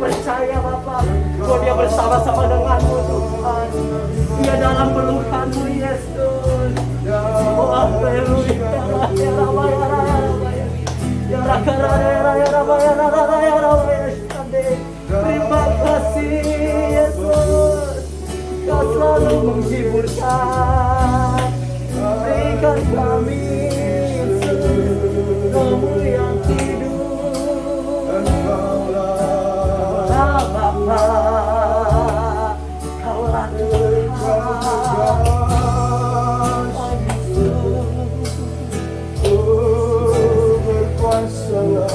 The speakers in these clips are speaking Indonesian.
percaya Bapak, bahwa dia bersama-sama denganmu Tuhan. Dia dalam pelukanmu Yesus. Oh haleluya. Terima kasih Yesus, Kau selalu menghiburkan. Berikan kami Roh yang hidup. Kaulah Bapa, Kaulah Tuhan. Tuhan selalu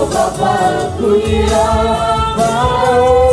Bapa ku yang baik,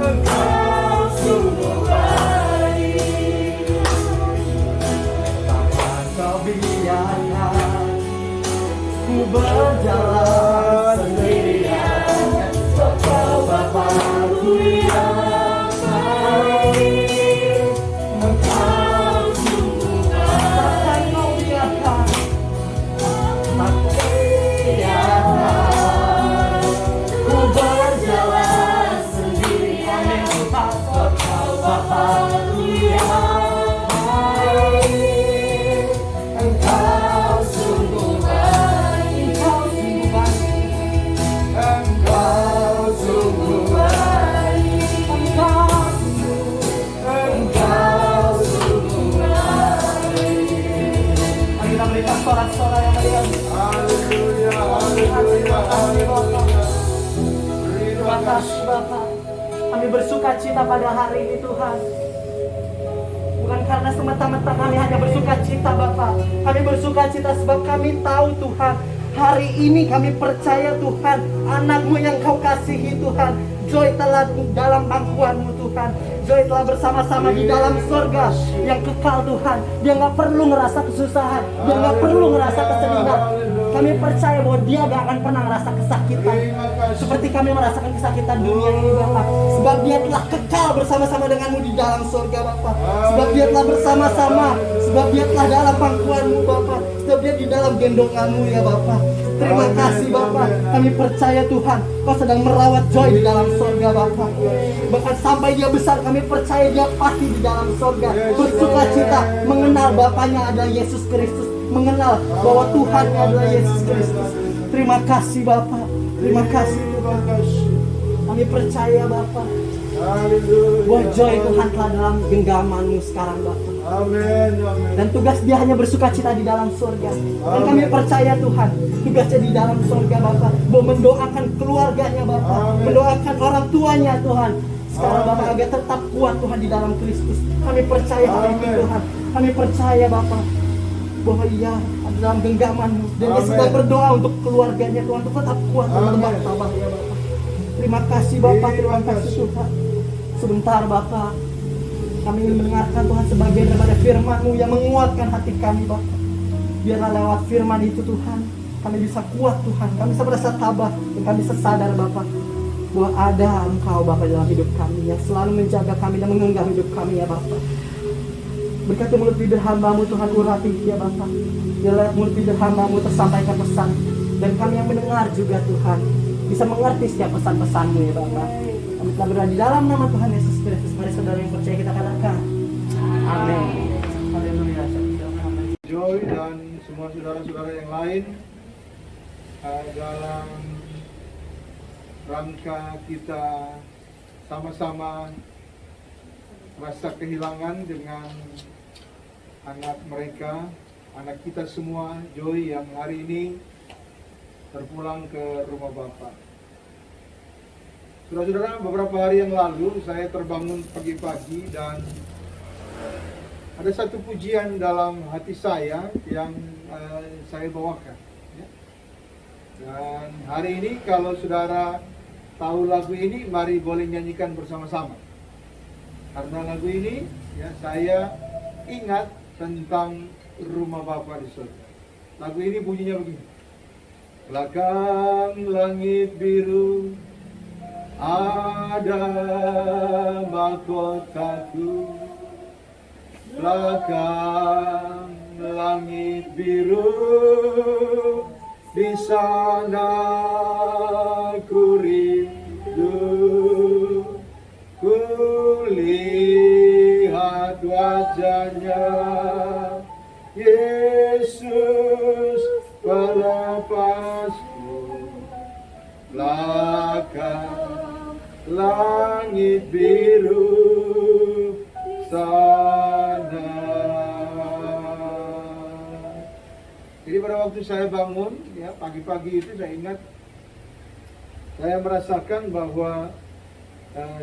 Engkau kasih Bapak. Terima kasih Bapak. Kami bersuka cita pada hari ini Tuhan. Bukan karena semata-mata kami hanya bersuka cita Bapak. Kami bersuka cita sebab kami tahu Tuhan, hari ini kami percaya Tuhan, anak-Mu yang Kau kasihi Tuhan, Joy telah dalam pangkuan-Mu Tuhan. Joy telah bersama-sama di dalam surga yang kekal Tuhan. Dia gak perlu ngerasa kesusahan, dia gak perlu ngerasa kesedihan. Kami percaya bahwa dia gak akan pernah ngerasa kesakitan seperti kami merasakan kesakitan dunia ini Bapak. Sebab dia telah kekal bersama-sama dengan-Mu di dalam surga Bapak. Sebab dia telah bersama-sama, sebab dia telah dalam pangkuan-Mu Bapak, sebab dia di dalam gendongan-Mu ya Bapak. Terima kasih Bapak. Kami percaya Tuhan, Kau sedang merawat Joy di dalam surga Bapak. Bahkan sampai dia besar, kami percaya dia pasti di dalam surga bersuka cita mengenal Bapaknya adalah Yesus Kristus, mengenal bahwa Tuhannya adalah Yesus Kristus. Terima kasih Bapak. Terima kasih Tuhan. Kami percaya Bapak bahwa Joy Tuhan telah dalam genggaman-Mu sekarang Bapak. Amin. Dan tugas dia hanya bersuka cita di dalam surga. Dan kami percaya Tuhan, tugasnya di dalam surga Bapak, bahwa mendoakan keluarganya Bapak, mendoakan orang tuanya Tuhan. Sekarang Bapak agar tetap kuat Tuhan di dalam Kristus. Kami percaya hal itu Tuhan. Kami percaya Bapak bahwa ia ada dalam genggaman-Mu, dan dia sedang berdoa untuk keluarganya Tuhan, untuk tetap kuat dan tetap tabah ya Bapak. Terima kasih Bapak, terima kasih Tuhan. Sebentar Bapak, kami ingin mendengarkan Tuhan sebagian daripada firman-Mu yang menguatkan hati kami Bapak. Biarlah lewat firman itu Tuhan, kami bisa kuat Tuhan, kami bisa merasa tabah, dan kami bisa sadar Bapak bahwa ada Engkau Bapak dalam hidup kami yang selalu menjaga kami dan mengenggam hidup kami ya Bapak. Berkati mulut bibir hamba-Mu Tuhan, urapi ya Bapak. Biarlah mulut bibir hamba-Mu tersampaikan pesan, dan kami yang mendengar juga Tuhan bisa mengerti setiap pesan-pesan-Mu ya Bapak. Kami telah berada di dalam nama Tuhan Yesus Kristus. Mari saudara yang percaya kita katakan amin. Haleluya. Joy dan semua saudara-saudara yang lain, dalam rangka kita sama-sama rasa kehilangan dengan anak mereka, anak kita semua, Joy yang hari ini terpulang ke rumah Bapa. Saudara-saudara, beberapa hari yang lalu saya terbangun pagi-pagi dan ada satu pujian dalam hati saya yang saya bawakan. Ya. Dan hari ini kalau saudara tahu lagu ini, mari boleh nyanyikan bersama-sama. Karena lagu ini, ya, saya ingat tentang rumah Bapa di surga. Lagu ini bunyinya begini. Belakang langit biru ada mahkotaku, belakang langit biru di sana ku rindu, ku lihat wajahnya Yesus pelepasku, belakang langit biru sana. Jadi pada waktu saya bangun, ya pagi-pagi itu saya ingat, saya merasakan bahwa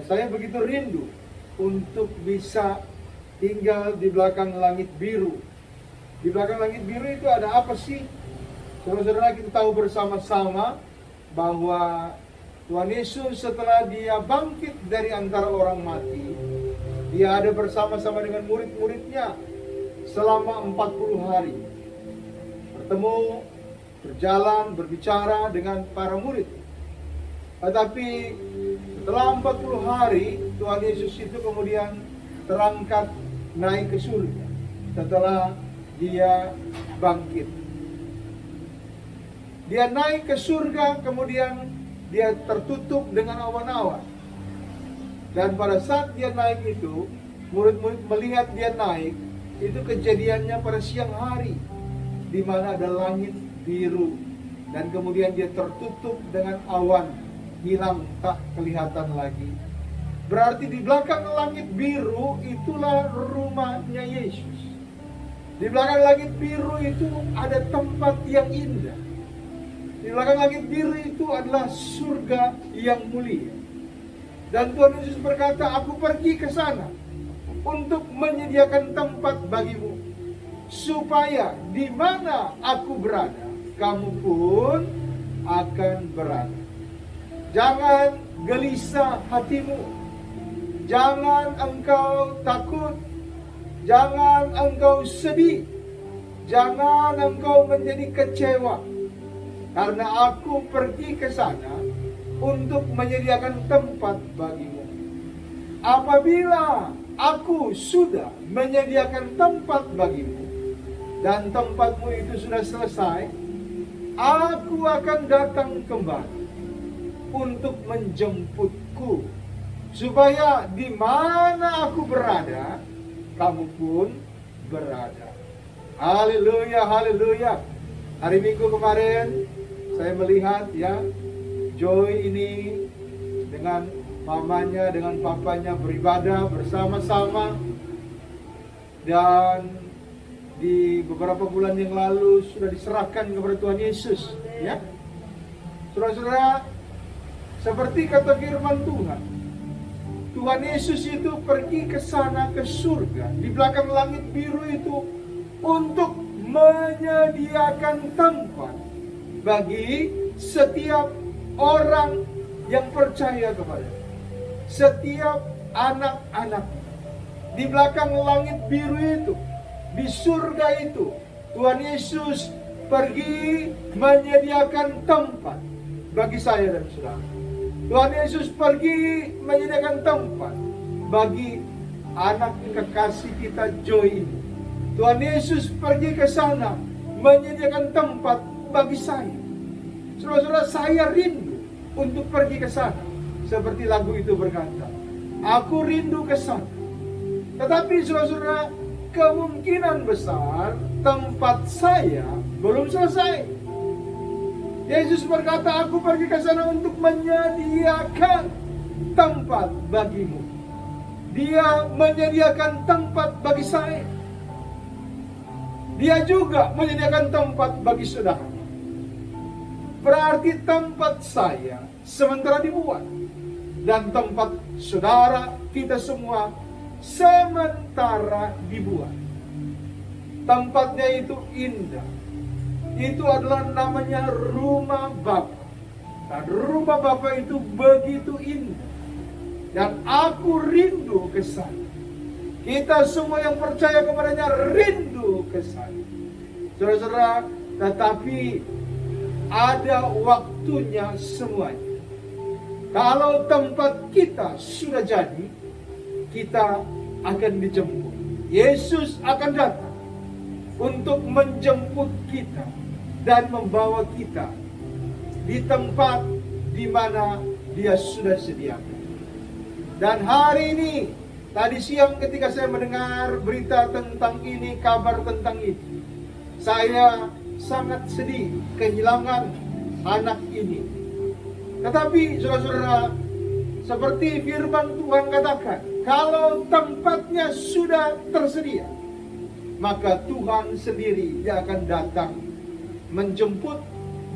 saya begitu rindu untuk bisa tinggal di belakang langit biru. Di belakang langit biru itu ada apa sih? Saudara-saudara, kita tahu bersama-sama bahwa Tuhan Yesus setelah dia bangkit dari antara orang mati, dia ada bersama-sama dengan murid-muridnya selama 40 hari. Bertemu, berjalan, berbicara dengan para murid. Tetapi setelah 40 hari, Tuhan Yesus itu kemudian terangkat naik ke surga setelah dia bangkit. Dia naik ke surga, kemudian dia tertutup dengan awan-awan. Dan pada saat dia naik itu, murid-murid melihat dia naik, itu kejadiannya pada siang hari, di mana ada langit biru. Dan kemudian dia tertutup dengan awan, hilang, tak kelihatan lagi. Berarti di belakang langit biru itulah rumahnya Yesus. Di belakang langit biru itu ada tempat yang indah. Di Di belakang langit biru itu adalah surga yang mulia. Dan Tuhan Yesus berkata, aku pergi ke sana untuk menyediakan tempat bagimu, supaya di mana aku berada, kamu pun akan berada. Jangan gelisah hatimu, jangan engkau takut, jangan engkau sedih, jangan engkau menjadi kecewa, karena aku pergi ke sana untuk menyediakan tempat bagimu. Apabila aku sudah menyediakan tempat bagimu dan tempatmu itu sudah selesai, aku akan datang kembali untuk menjemputku, supaya di mana aku berada, kamu pun berada. Haleluya, haleluya. Hari Minggu kemarin saya melihat ya, Joy ini dengan mamanya, dengan papanya beribadah bersama-sama. Dan di beberapa bulan yang lalu sudah diserahkan kepada Tuhan Yesus, ya. Saudara-saudara, seperti kata firman Tuhan, Tuhan Yesus itu pergi ke sana, ke surga, di belakang langit biru itu, untuk menyediakan tempat bagi setiap orang yang percaya kepada setiap anak-anak. Di belakang langit biru itu, di surga itu, Tuhan Yesus pergi menyediakan tempat bagi saya dan saudara. Tuhan Yesus pergi menyediakan tempat bagi anak kekasih kita Joy ini. Tuhan Yesus pergi ke sana menyediakan tempat bagi saya. Saudara-saudara, saya rindu untuk pergi ke sana. Seperti lagu itu berkata, aku rindu ke sana. Tetapi saudara-saudara, kemungkinan besar tempat saya belum selesai. Yesus berkata, aku pergi ke sana untuk menyediakan tempat bagimu. Dia menyediakan tempat bagi saya. Dia juga menyediakan tempat bagi saudara. Berarti tempat saya sementara dibuat, dan tempat saudara kita semua sementara dibuat. Tempatnya itu indah. Itu adalah namanya rumah Bapa. Dan rumah Bapa itu begitu indah. Dan aku rindu ke sana. Kita semua yang percaya kepadanya rindu ke sana. Saudara-saudara, tetapi ada waktunya semuanya. Kalau tempat kita sudah jadi, kita akan dijemput. Yesus akan datang untuk menjemput kita dan membawa kita di tempat di mana Dia sudah sediakan. Dan hari ini, tadi siang ketika saya mendengar berita tentang ini, kabar tentang ini, saya sangat sedih kehilangan anak ini. Tetapi saudara-saudara, seperti firman Tuhan katakan, kalau tempatnya sudah tersedia, maka Tuhan sendiri dia akan datang menjemput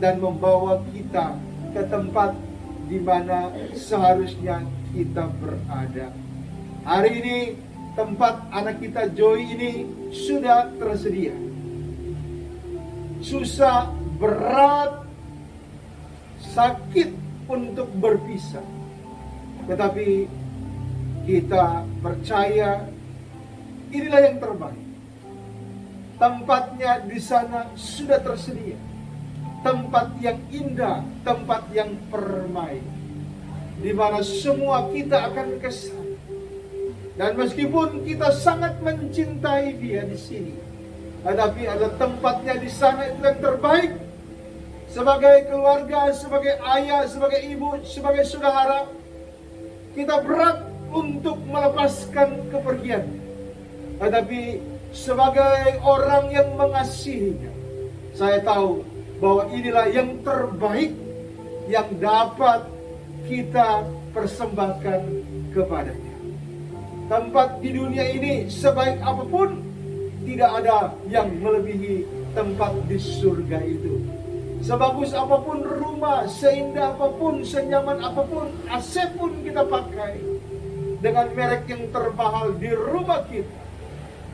dan membawa kita ke tempat di mana seharusnya kita berada. Hari ini tempat anak kita Joy ini sudah tersedia. Susah, berat, sakit untuk berpisah. Tetapi kita percaya inilah yang terbaik. Tempatnya di sana sudah tersedia. Tempat yang indah, tempat yang permai, di mana semua kita akan ke sana. Dan meskipun kita sangat mencintai Dia di sini, tetapi ada tempatnya di sana itu yang terbaik. Sebagai keluarga, sebagai ayah, sebagai ibu, sebagai saudara, kita berat untuk melepaskan kepergian. Tetapi sebagai orang yang mengasihinya, saya tahu bahwa inilah yang terbaik yang dapat kita persembahkan kepadanya. Tempat di dunia ini sebaik apapun, tidak ada yang melebihi tempat di surga itu. Sebagus apapun rumah, seindah apapun, senyaman apapun, AC pun kita pakai dengan merek yang termahal di rumah kita,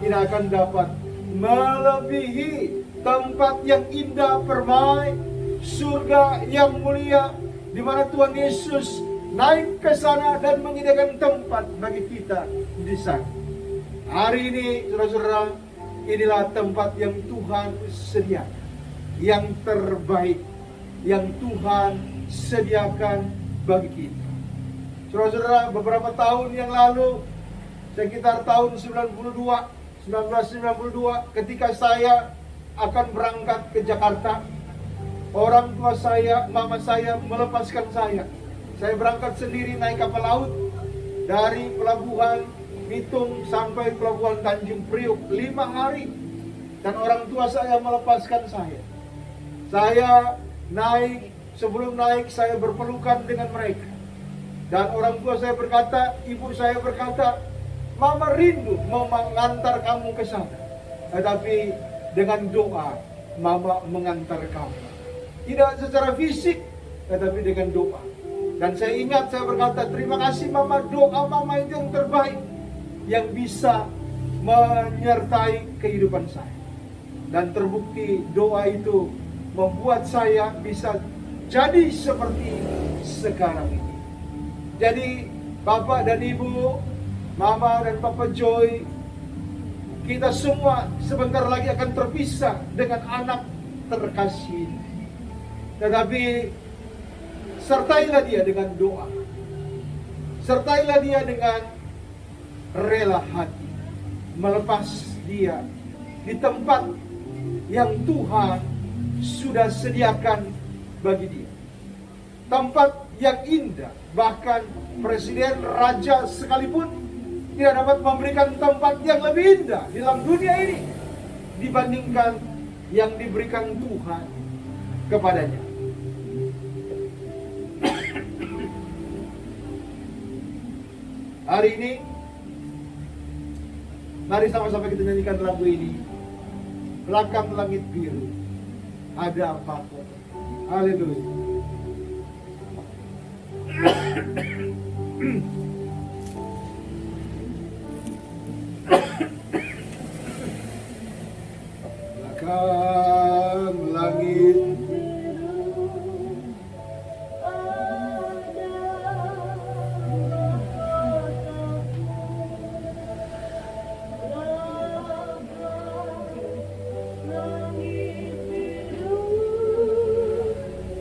tidak akan dapat melebihi tempat yang indah permai, surga yang mulia, di mana Tuhan Yesus naik ke sana dan menyediakan tempat bagi kita di sana. Hari ini, saudara-saudara, inilah tempat yang Tuhan sediakan, yang terbaik, yang Tuhan sediakan bagi kita. Saudara-saudara, beberapa tahun yang lalu, sekitar tahun 1992, ketika saya akan berangkat ke Jakarta, orang tua saya, mama saya melepaskan saya. Saya berangkat sendiri naik kapal laut dari pelabuhan Bitung sampai pelabuhan Tanjung Priok 5 hari. Dan orang tua saya melepaskan saya. Saya naik, sebelum naik saya berpelukan dengan mereka. Dan orang tua saya berkata, ibu saya berkata, Mama rindu mau mengantar kamu ke sana. Tetapi dengan doa, Mama mengantar kamu. Tidak secara fisik, tetapi dengan doa. Dan saya ingat saya berkata, terima kasih Mama, doa Mama itu yang terbaik, yang bisa menyertai kehidupan saya. Dan terbukti doa itu membuat saya bisa jadi seperti sekarang ini. Jadi Bapak dan Ibu, Mama dan Papa Joy, kita semua sebentar lagi akan terpisah dengan anak terkasih. Tetapi sertailah dia dengan doa. Sertailah dia dengan rela hati. Melepas dia di tempat yang Tuhan sudah sediakan bagi dia. Tempat yang indah. Bahkan presiden, raja sekalipun tidak dapat memberikan tempat yang lebih indah di dalam dunia ini dibandingkan yang diberikan Tuhan kepadanya. Hari ini, mari sama-sama kita nyanyikan lagu ini. Belakang langit biru, ada apapun. Haleluya. Belakang langit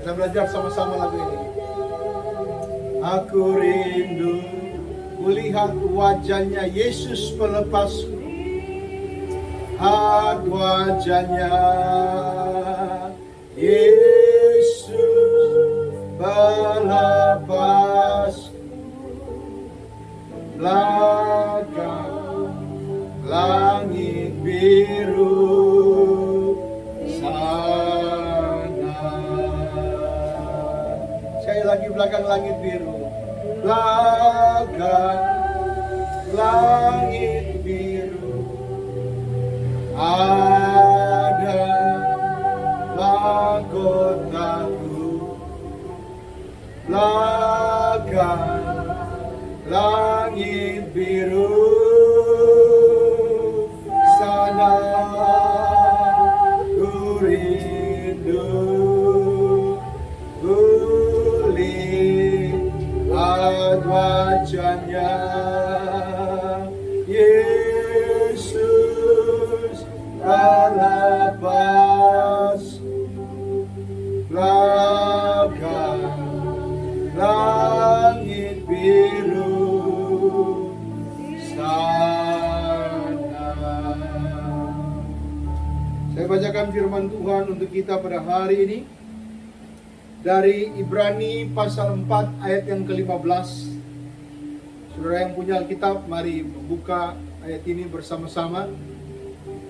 kita belajar sama-sama lagu ini. Aku rindu melihat wajahnya Yesus pelepasku. Lihat wajahnya Yesus pelepasku. Belakang langit biru sana. Sekali lagi, belakang langit biru. Belakang langit biru ada mahkotaku. Belakang langit biru sana ku rindu lihat wajahnya Yesus terlepas. Belakang langit biru sana. Saya bacakan firman Tuhan untuk kita pada hari ini dari Ibrani pasal 4 ayat yang ke-15. Saudara yang punya Alkitab, mari membuka ayat ini bersama-sama.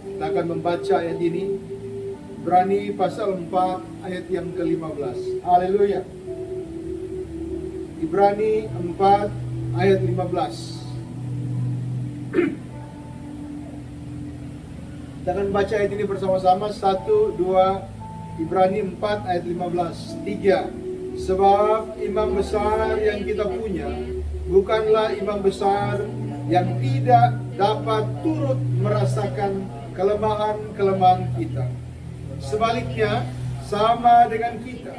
Kita akan membaca ayat ini. Ibrani pasal 4 ayat yang ke-15. Haleluya. Ibrani 4 ayat 15. Kita akan baca ayat ini bersama-sama. 1, 2, Ibrani 4 ayat 15. 3. Sebab imam besar yang kita punya bukanlah imam besar yang tidak dapat turut merasakan kelemahan-kelemahan kita. Sebaliknya, sama dengan kita,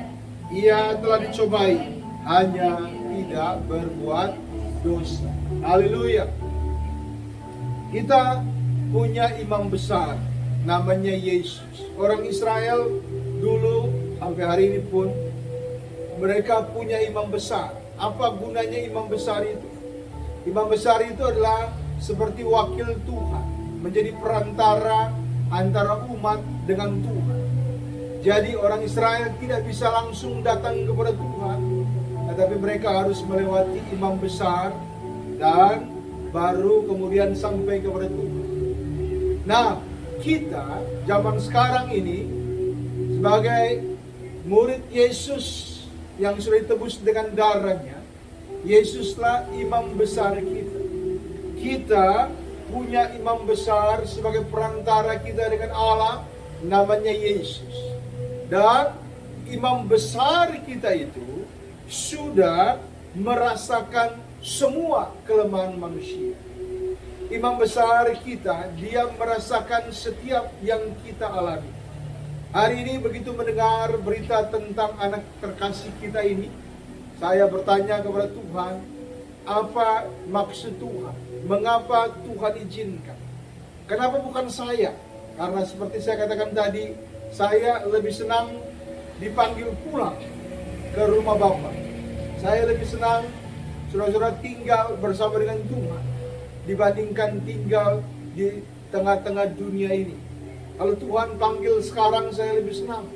ia telah dicobai, hanya tidak berbuat dosa. Haleluya. Kita punya imam besar, namanya Yesus. Orang Israel dulu sampai hari ini pun mereka punya imam besar. Apa gunanya imam besar itu? Imam besar itu adalah seperti wakil Tuhan, menjadi perantara antara umat dengan Tuhan. Jadi orang Israel tidak bisa langsung datang kepada Tuhan, tetapi mereka harus melewati imam besar dan baru kemudian sampai kepada Tuhan. Nah, kita zaman sekarang ini sebagai murid Yesus yang sudah ditebus dengan darahnya, Yesuslah imam besar kita. Kita punya imam besar sebagai perantara kita dengan Allah, namanya Yesus. Dan imam besar kita itu sudah merasakan semua kelemahan manusia. Imam besar kita, dia merasakan setiap yang kita alami. Hari ini begitu mendengar berita tentang anak terkasih kita ini, saya bertanya kepada Tuhan, apa maksud Tuhan? Mengapa Tuhan izinkan? Kenapa bukan saya? Karena seperti saya katakan tadi, saya lebih senang dipanggil pulang ke rumah Bapa. Saya lebih senang saudara-saudara tinggal bersama dengan Tuhan dibandingkan tinggal di tengah-tengah dunia ini. Kalau Tuhan panggil sekarang, saya lebih senang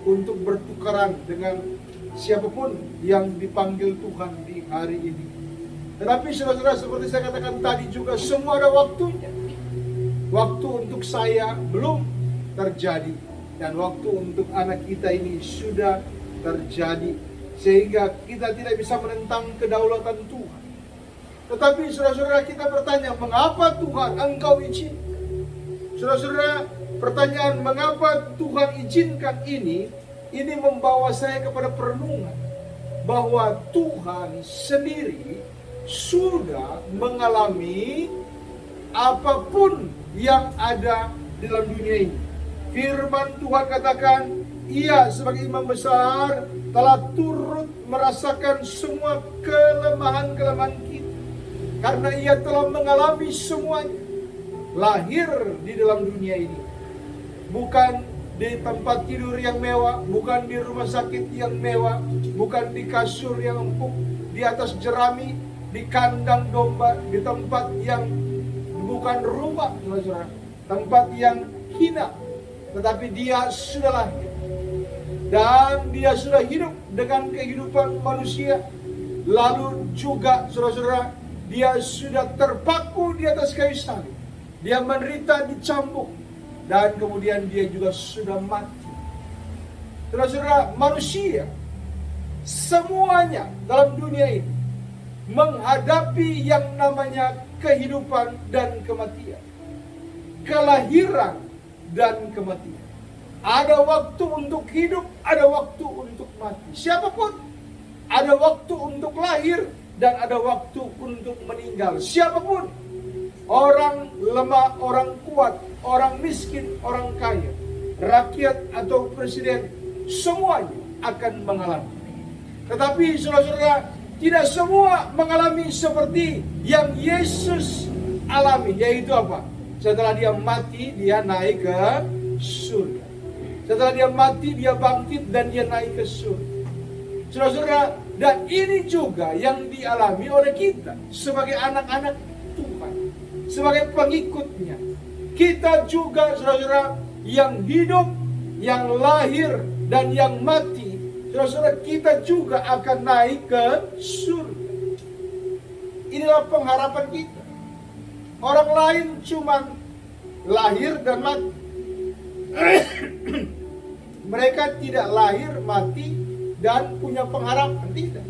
untuk bertukaran dengan siapapun yang dipanggil Tuhan di hari ini. Tetapi saudara-saudara, seperti saya katakan tadi juga, semua ada waktunya. Waktu untuk saya belum terjadi, dan waktu untuk anak kita ini sudah terjadi, sehingga kita tidak bisa menentang kedaulatan Tuhan. Tetapi saudara-saudara, kita bertanya, mengapa Tuhan Engkau izinkan? Saudara-saudara, pertanyaan mengapa Tuhan izinkan ini membawa saya kepada perenungan bahwa Tuhan sendiri sudah mengalami apapun yang ada di dalam dunia ini. Firman Tuhan katakan, Ia sebagai imam besar telah turut merasakan semua kelemahan-kelemahan kita, karena Ia telah mengalami semuanya. Lahir di dalam dunia ini, bukan di tempat tidur yang mewah, bukan di rumah sakit yang mewah, bukan di kasur yang empuk, di atas jerami, di kandang domba, di tempat yang bukan rumah, tempat yang hina. Tetapi Dia sudah lahir, dan Dia sudah hidup dengan kehidupan manusia. Lalu juga saudara-saudara, Dia sudah terpaku di atas kayu salib. Dia menderita, dicambuk, dan kemudian Dia juga sudah mati. Saudara-saudara, manusia semuanya dalam dunia ini menghadapi yang namanya kehidupan dan kematian, kelahiran dan kematian. Ada waktu untuk hidup, ada waktu untuk mati. Siapapun, ada waktu untuk lahir dan ada waktu untuk meninggal. Siapapun, orang lemah, orang kuat, orang miskin, orang kaya, rakyat atau presiden, semuanya akan mengalami. Tetapi saudara-saudara, tidak semua mengalami seperti yang Yesus alami. Yaitu apa? Setelah Dia mati, Dia naik ke surga. Setelah Dia mati, Dia bangkit dan Dia naik ke surga. Saudara-saudara, dan ini juga yang dialami oleh kita sebagai anak-anak Tuhan, sebagai pengikutnya. Kita juga saudara-saudara yang hidup, yang lahir dan yang mati, saudara-saudara, kita juga akan naik ke surga. Inilah pengharapan kita. Orang lain cuma lahir dan mati. Mereka tidak lahir, mati, dan punya pengharapan. Tidak.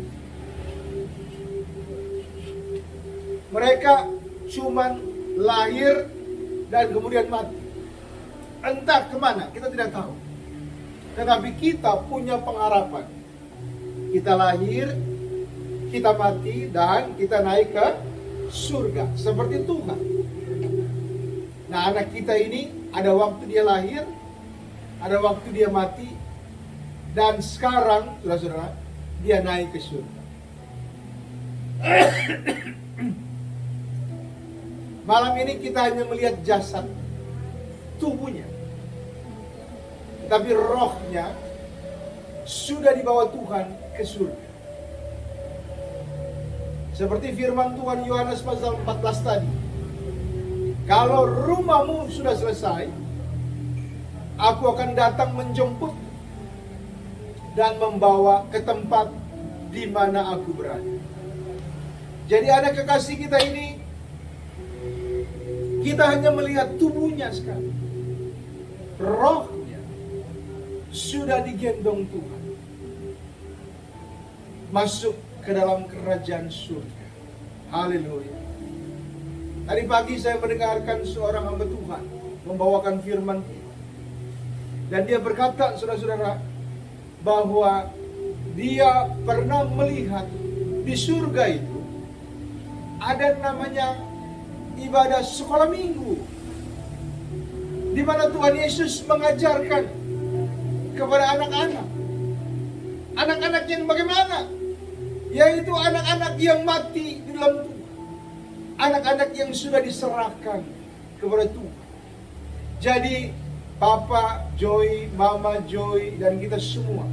Mereka cuma lahir dan kemudian mati. Entah kemana, kita tidak tahu. Tetapi kita punya pengharapan. Kita lahir, kita mati, dan kita naik ke surga. Seperti Tuhan. Nah, anak kita ini ada waktu dia lahir, ada waktu dia mati, dan sekarang, saudara-saudara, dia naik ke surga. Malam ini kita hanya melihat jasad, tubuhnya. Tapi rohnya sudah dibawa Tuhan ke surga. Seperti firman Tuhan Yohanes pasal 14 tadi. Kalau rumahmu sudah selesai, aku akan datang menjemput dan membawa ke tempat di mana aku berada. Jadi anak kekasih kita ini, kita hanya melihat tubuhnya sekarang. Rohnya sudah digendong Tuhan masuk ke dalam kerajaan surga. Haleluya. Tadi pagi saya mendengarkan seorang hamba Tuhan membawakan firman Tuhan. Dan dia berkata, saudara-saudara, bahwa dia pernah melihat di surga itu ada namanya ibadah sekolah minggu, di mana Tuhan Yesus mengajarkan kepada anak-anak. Anak-anak yang bagaimana? Yaitu anak-anak yang mati di dalam Tuhan. Anak-anak yang sudah diserahkan kepada Tuhan. Jadi Papa Joy, Mama Joy, dan kita semua,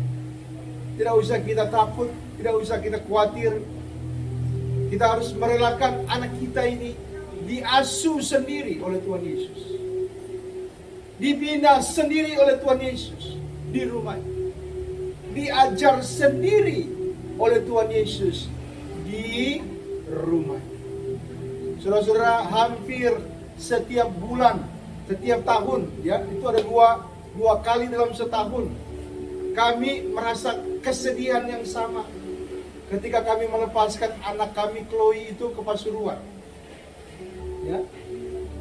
tidak usah kita takut, tidak usah kita khawatir. Kita harus merelakan anak kita ini diasuh sendiri oleh Tuhan Yesus, dibina sendiri oleh Tuhan Yesus di rumah, diajar sendiri oleh Tuhan Yesus di rumah. Saudara-saudara, hampir setiap bulan, setiap tahun, ya, itu ada dua kali dalam setahun, kami merasa kesedihan yang sama ketika kami melepaskan anak kami Chloe itu ke Pasuruan. Ya.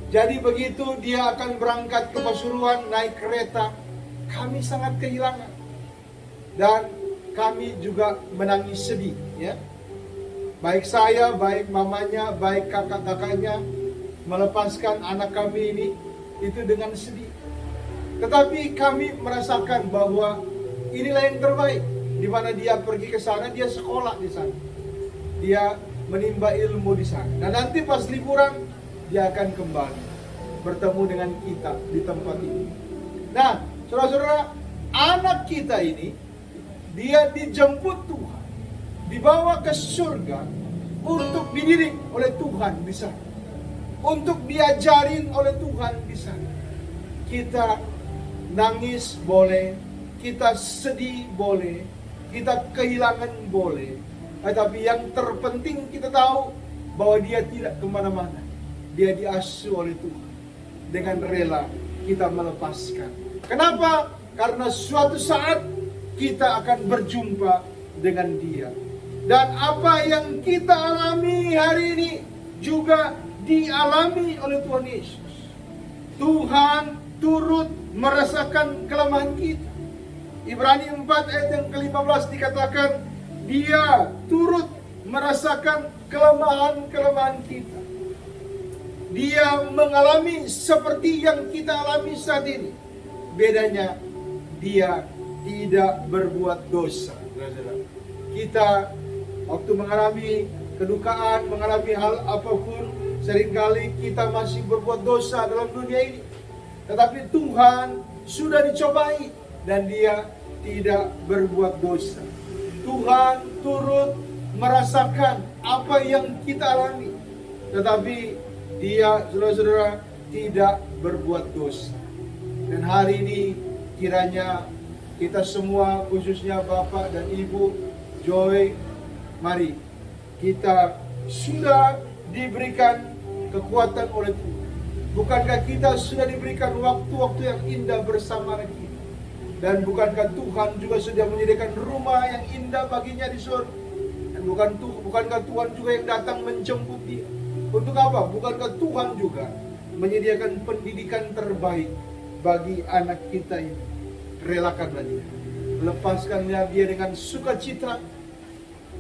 Jadi begitu dia akan berangkat ke Pasuruan naik kereta, kami sangat kehilangan. Dan kami juga menangis sedih, ya. Baik saya, baik mamanya, baik kakak-kakaknya melepaskan anak kami ini itu dengan sedih. Tetapi kami merasakan bahwa inilah yang terbaik. Di mana dia pergi ke sana, dia sekolah di sana, dia menimba ilmu di sana. Dan nanti pas liburan dia akan kembali bertemu dengan kita di tempat ini. Nah, saudara-saudara, anak kita ini dia dijemput Tuhan, dibawa ke surga untuk dididik oleh Tuhan di sana, untuk diajarin oleh Tuhan di sana. Kita nangis boleh, kita sedih boleh, kita kehilangan boleh, tetapi yang terpenting kita tahu bahwa dia tidak kemana-mana. Dia diasuh oleh Tuhan. Dengan rela kita melepaskan. Kenapa? Karena suatu saat kita akan berjumpa dengan dia. Dan apa yang kita alami hari ini juga dialami oleh Tuhan Yesus. Tuhan turut merasakan kelemahan kita. Ibrani 4 ayat yang ke-15 dikatakan, dia turut merasakan kelemahan-kelemahan kita. Dia mengalami seperti yang kita alami saat ini. Bedanya, dia tidak berbuat dosa. Kita waktu mengalami kedukaan, mengalami hal apapun, seringkali kita masih berbuat dosa dalam dunia ini. Tetapi Tuhan sudah dicobai dan dia tidak berbuat dosa. Tuhan turut merasakan apa yang kita alami, tetapi dia, saudara-saudara, tidak berbuat dosa. Dan hari ini kiranya kita semua, khususnya Bapak dan Ibu Joy, mari kita sudah diberikan kekuatan oleh Tuhan. Bukankah kita sudah diberikan waktu-waktu yang indah bersama kita? Dan bukankah Tuhan juga sudah menyediakan rumah yang indah baginya di surga? Dan bukankah Tuhan juga yang datang menjemput dia? Untuk apa? Bukankah Tuhan juga menyediakan pendidikan terbaik bagi anak kita ini? relakanlah dia. Lepaskanlah dia dengan sukacita,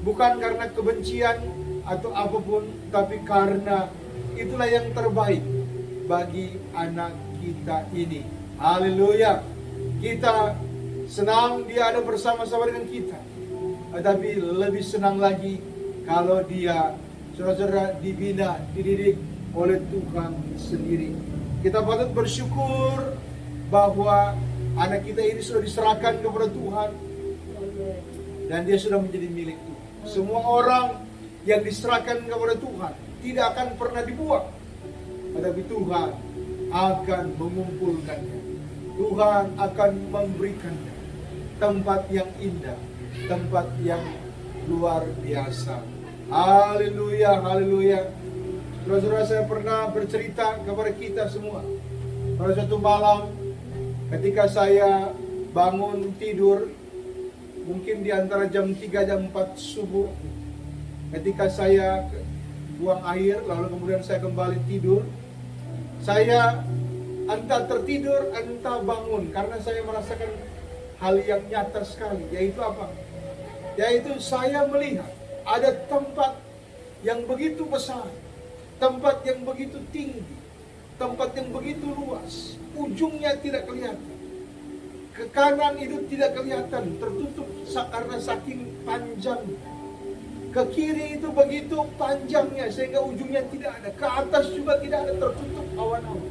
bukan karena kebencian atau apapun, tapi karena itulah yang terbaik bagi anak kita ini. Haleluya. Kita senang dia ada bersama-sama dengan kita, tetapi lebih senang lagi kalau dia, saudara-saudara, dibina, dididik oleh Tuhan sendiri. Kita patut bersyukur bahwa anak kita ini sudah diserahkan kepada Tuhan dan dia sudah menjadi milik Tuhan. Semua orang yang diserahkan kepada Tuhan tidak akan pernah dibuang, tetapi Tuhan akan mengumpulkannya. Tuhan akan memberikannya tempat yang indah, tempat yang luar biasa. Haleluya, haleluya. Saudara-saudara, saya pernah bercerita kepada kita semua. Pada suatu malam, ketika saya bangun tidur, mungkin di antara jam 3, jam 4 subuh, ketika saya buang air, lalu kemudian saya kembali tidur, saya entah tertidur, entah bangun, karena saya merasakan hal yang nyata sekali. Yaitu apa? Yaitu saya melihat ada tempat yang begitu besar, tempat yang begitu tinggi, tempat yang begitu luas, ujungnya tidak kelihatan. Ke kanan itu tidak kelihatan, tertutup karena saking panjangnya. Ke kiri itu begitu panjangnya sehingga ujungnya tidak ada. Ke atas juga tidak ada, tertutup awan-awan.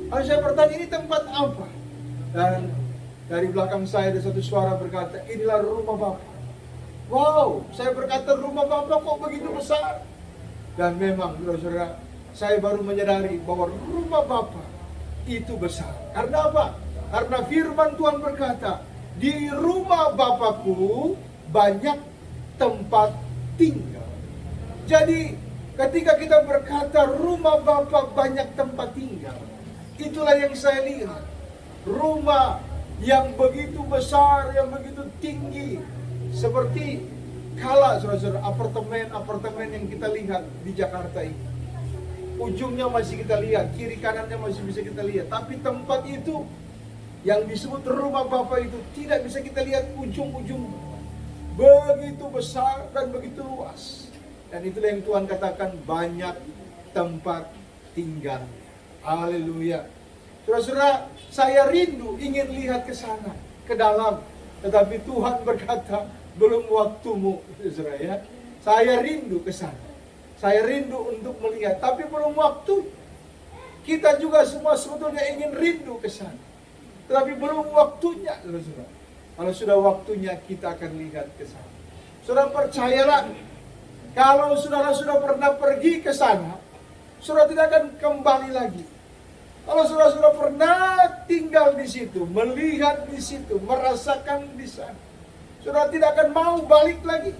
Lalu saya bertanya, ini tempat apa? Dan dari belakang saya ada satu suara berkata, inilah rumah Bapak. Wow, saya berkata, rumah Bapak kok begitu besar? Dan memang, saudara, saya baru menyadari bahwa rumah Bapak itu besar. Karena apa? Karena firman Tuhan berkata, di rumah Bapakku banyak tempat tinggal. Jadi, ketika kita berkata rumah Bapak banyak tempat tinggal, itulah yang saya lihat. Rumah yang begitu besar, yang begitu tinggi. Seperti kala, saudara-saudara, apartemen-apartemen yang kita lihat di Jakarta ini. Ujungnya masih kita lihat, kiri kanannya masih bisa kita lihat. Tapi tempat itu yang disebut rumah Bapak itu tidak bisa kita lihat ujung-ujungnya. Begitu besar dan begitu luas. Dan itulah yang Tuhan katakan, banyak tempat tinggal. Haleluya. Saudara-saudara, saya rindu ingin lihat ke sana, ke dalam. Tetapi Tuhan berkata, belum waktumu, saudara ya. Saya rindu ke sana. Saya rindu untuk melihat, tapi belum waktu. Kita juga semua sebetulnya ingin rindu ke sana, tetapi belum waktunya, saudara. Kalau sudah waktunya, kita akan lihat ke sana. Saudara, percayalah, kalau saudara sudah pernah pergi ke sana, saudara tidak akan kembali lagi. Kalau saudara sudah pernah tinggal di situ, melihat di situ, merasakan di sana, saudara tidak akan mau balik lagi.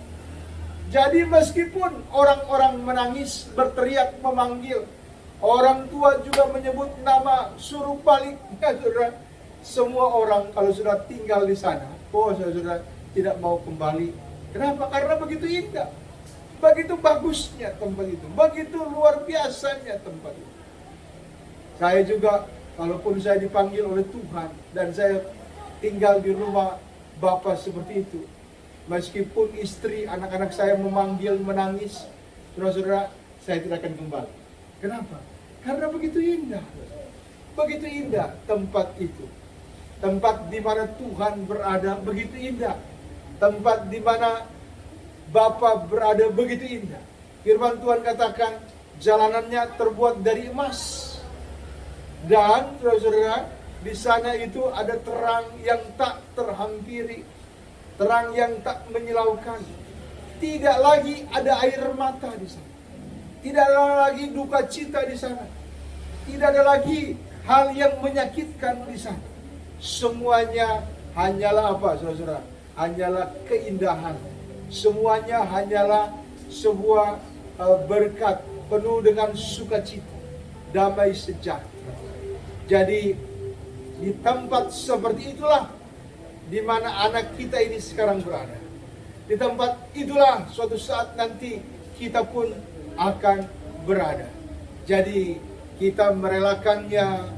Jadi meskipun orang-orang menangis, berteriak, memanggil, orang tua juga menyebut nama, suruh balik, ya saudara, semua orang kalau sudah tinggal di sana, saudara tidak mau kembali. Kenapa? Karena begitu indah, begitu bagusnya tempat itu, begitu luar biasanya tempat itu. Saya juga, kalaupun saya dipanggil oleh Tuhan dan saya tinggal di rumah Bapa seperti itu, meskipun istri, anak-anak saya memanggil, menangis, saudara-saudara, saya tidak akan kembali. Kenapa? Karena begitu indah. Begitu indah tempat itu. Tempat di mana Tuhan berada begitu indah. Tempat di mana Bapa berada begitu indah. Firman Tuhan katakan, jalanannya terbuat dari emas. Dan saudara-saudara, di sana itu ada terang yang tak terhampiri, terang yang tak menyilaukan. Tidak lagi ada air mata di sana. Tidak ada lagi duka cita di sana. Tidak ada lagi hal yang menyakitkan di sana. Semuanya hanyalah apa, saudara-saudara? Hanyalah keindahan. Semuanya hanyalah sebuah berkat penuh dengan sukacita, damai sejahtera. Jadi di tempat seperti itulah di mana anak kita ini sekarang berada. Di tempat itulah suatu saat nanti kita pun akan berada. Jadi kita merelakannya,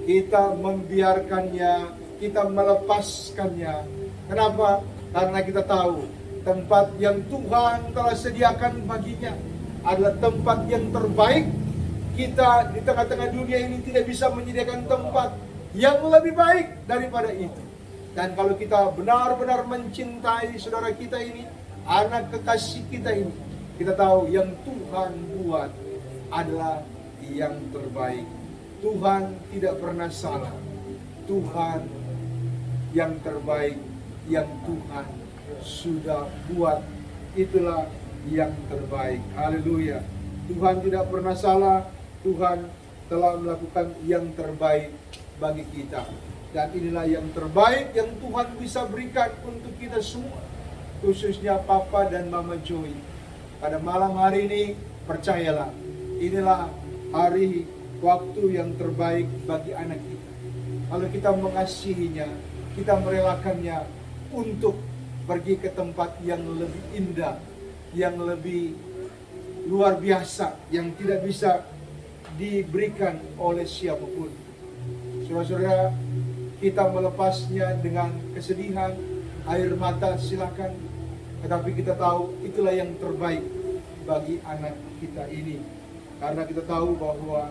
kita membiarkannya kita melepaskannya. Kenapa? Karena kita tahu tempat yang Tuhan telah sediakan baginya adalah tempat yang terbaik. Kita di tengah-tengah dunia ini tidak bisa menyediakan tempat yang lebih baik daripada itu. Dan kalau kita benar-benar mencintai saudara kita ini, anak kekasih kita ini, kita tahu yang Tuhan buat adalah yang terbaik. Tuhan tidak pernah salah. Tuhan yang terbaik, yang Tuhan sudah buat, itulah yang terbaik. Haleluya. Tuhan tidak pernah salah. Tuhan telah melakukan yang terbaik bagi kita. Dan inilah yang terbaik yang Tuhan bisa berikan untuk kita semua. Khususnya Papa dan Mama Joy. Pada malam hari ini, percayalah, inilah hari waktu yang terbaik bagi anak kita. Kalau kita mengasihinya, kita merelakannya untuk pergi ke tempat yang lebih indah, yang lebih luar biasa, yang tidak bisa diberikan oleh siapapun. Saudara-saudara, kita melepasnya dengan kesedihan, air mata silakan. Tetapi kita tahu itulah yang terbaik bagi anak kita ini. Karena kita tahu bahwa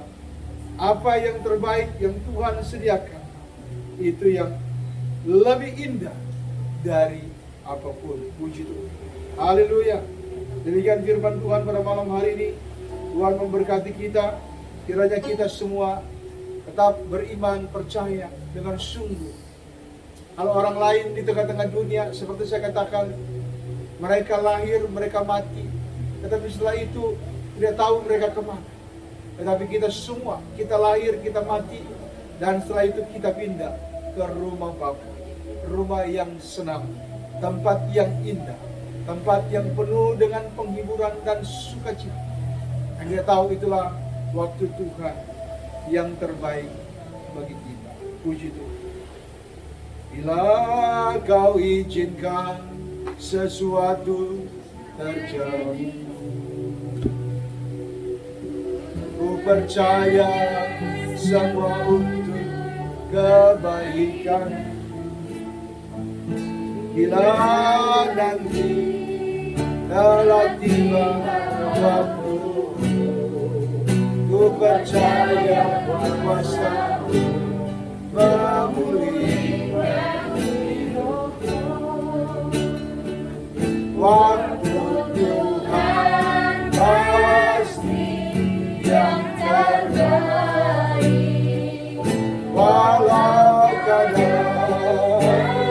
apa yang terbaik yang Tuhan sediakan, itu yang lebih indah dari apapun. Puji Tuhan. Haleluya. Demikian firman Tuhan pada malam hari ini. Tuhan memberkati kita. Kiranya kita semua tetap beriman, percaya dengan sungguh. Kalau orang lain di tengah-tengah dunia, seperti saya katakan, mereka lahir, mereka mati. Tetapi setelah itu, tidak tahu mereka kemana. Tetapi kita semua, kita lahir, kita mati. Dan setelah itu kita pindah ke rumah Bapa. Rumah yang senang, tempat yang indah, tempat yang penuh dengan penghiburan dan sukacita. Dan kita tahu itulah waktu Tuhan yang terbaik bagi kita. Puji Tuhan. Bila kau izinkan sesuatu terjadi, ku percaya semua untuk kebaikan. Bila nanti telah tiba waktu, ku percaya kuasa memulihkan hidupku. Waktu Tuhan pasti yang terbaik. Walau kadang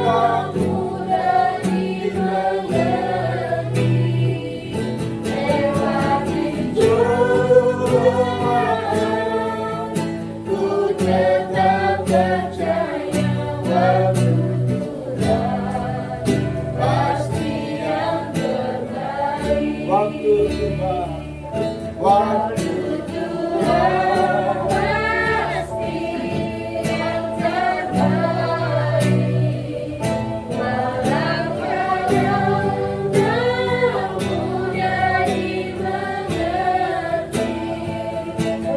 aku lagi mengerti, lewati ku tetap percaya waktu Tuhan pasti yang terbaik. Waktu Tuhan, waktu Tuhan pasti yang terbaik. Walau kadang mudah dimengerti,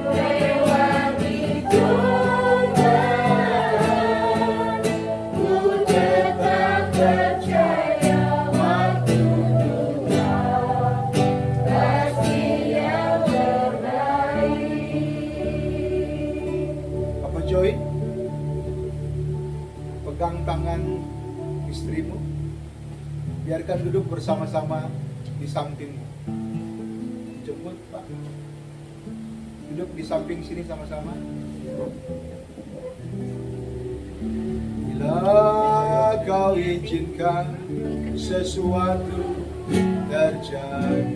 lewati Tuhan ku tetap percaya waktu Tuhan pasti yang terbaik. Papa Joy, pegang tangan istrimu, biarkan duduk bersama-sama di sampingmu. Jemput Pak, duduk di samping sini sama-sama. Bila kau izinkan sesuatu terjadi,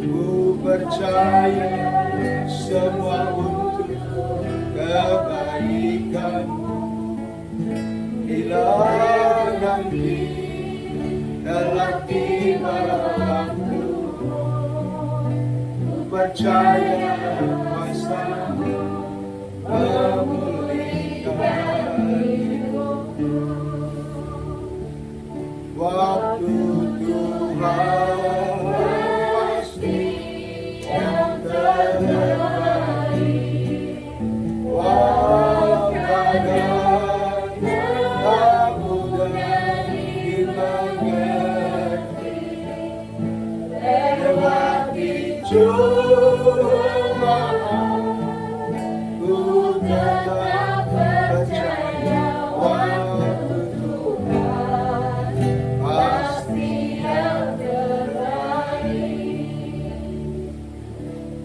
ku percaya semua untuk kebaikan. Bila nanti telah tiba waktu, ku percaya kuasa memulihkan hidupku. Waktu Tuhan pasti yang terbaik. Walau Cuma aku tetap percaya waktu Tuhan pasti yang terbaik.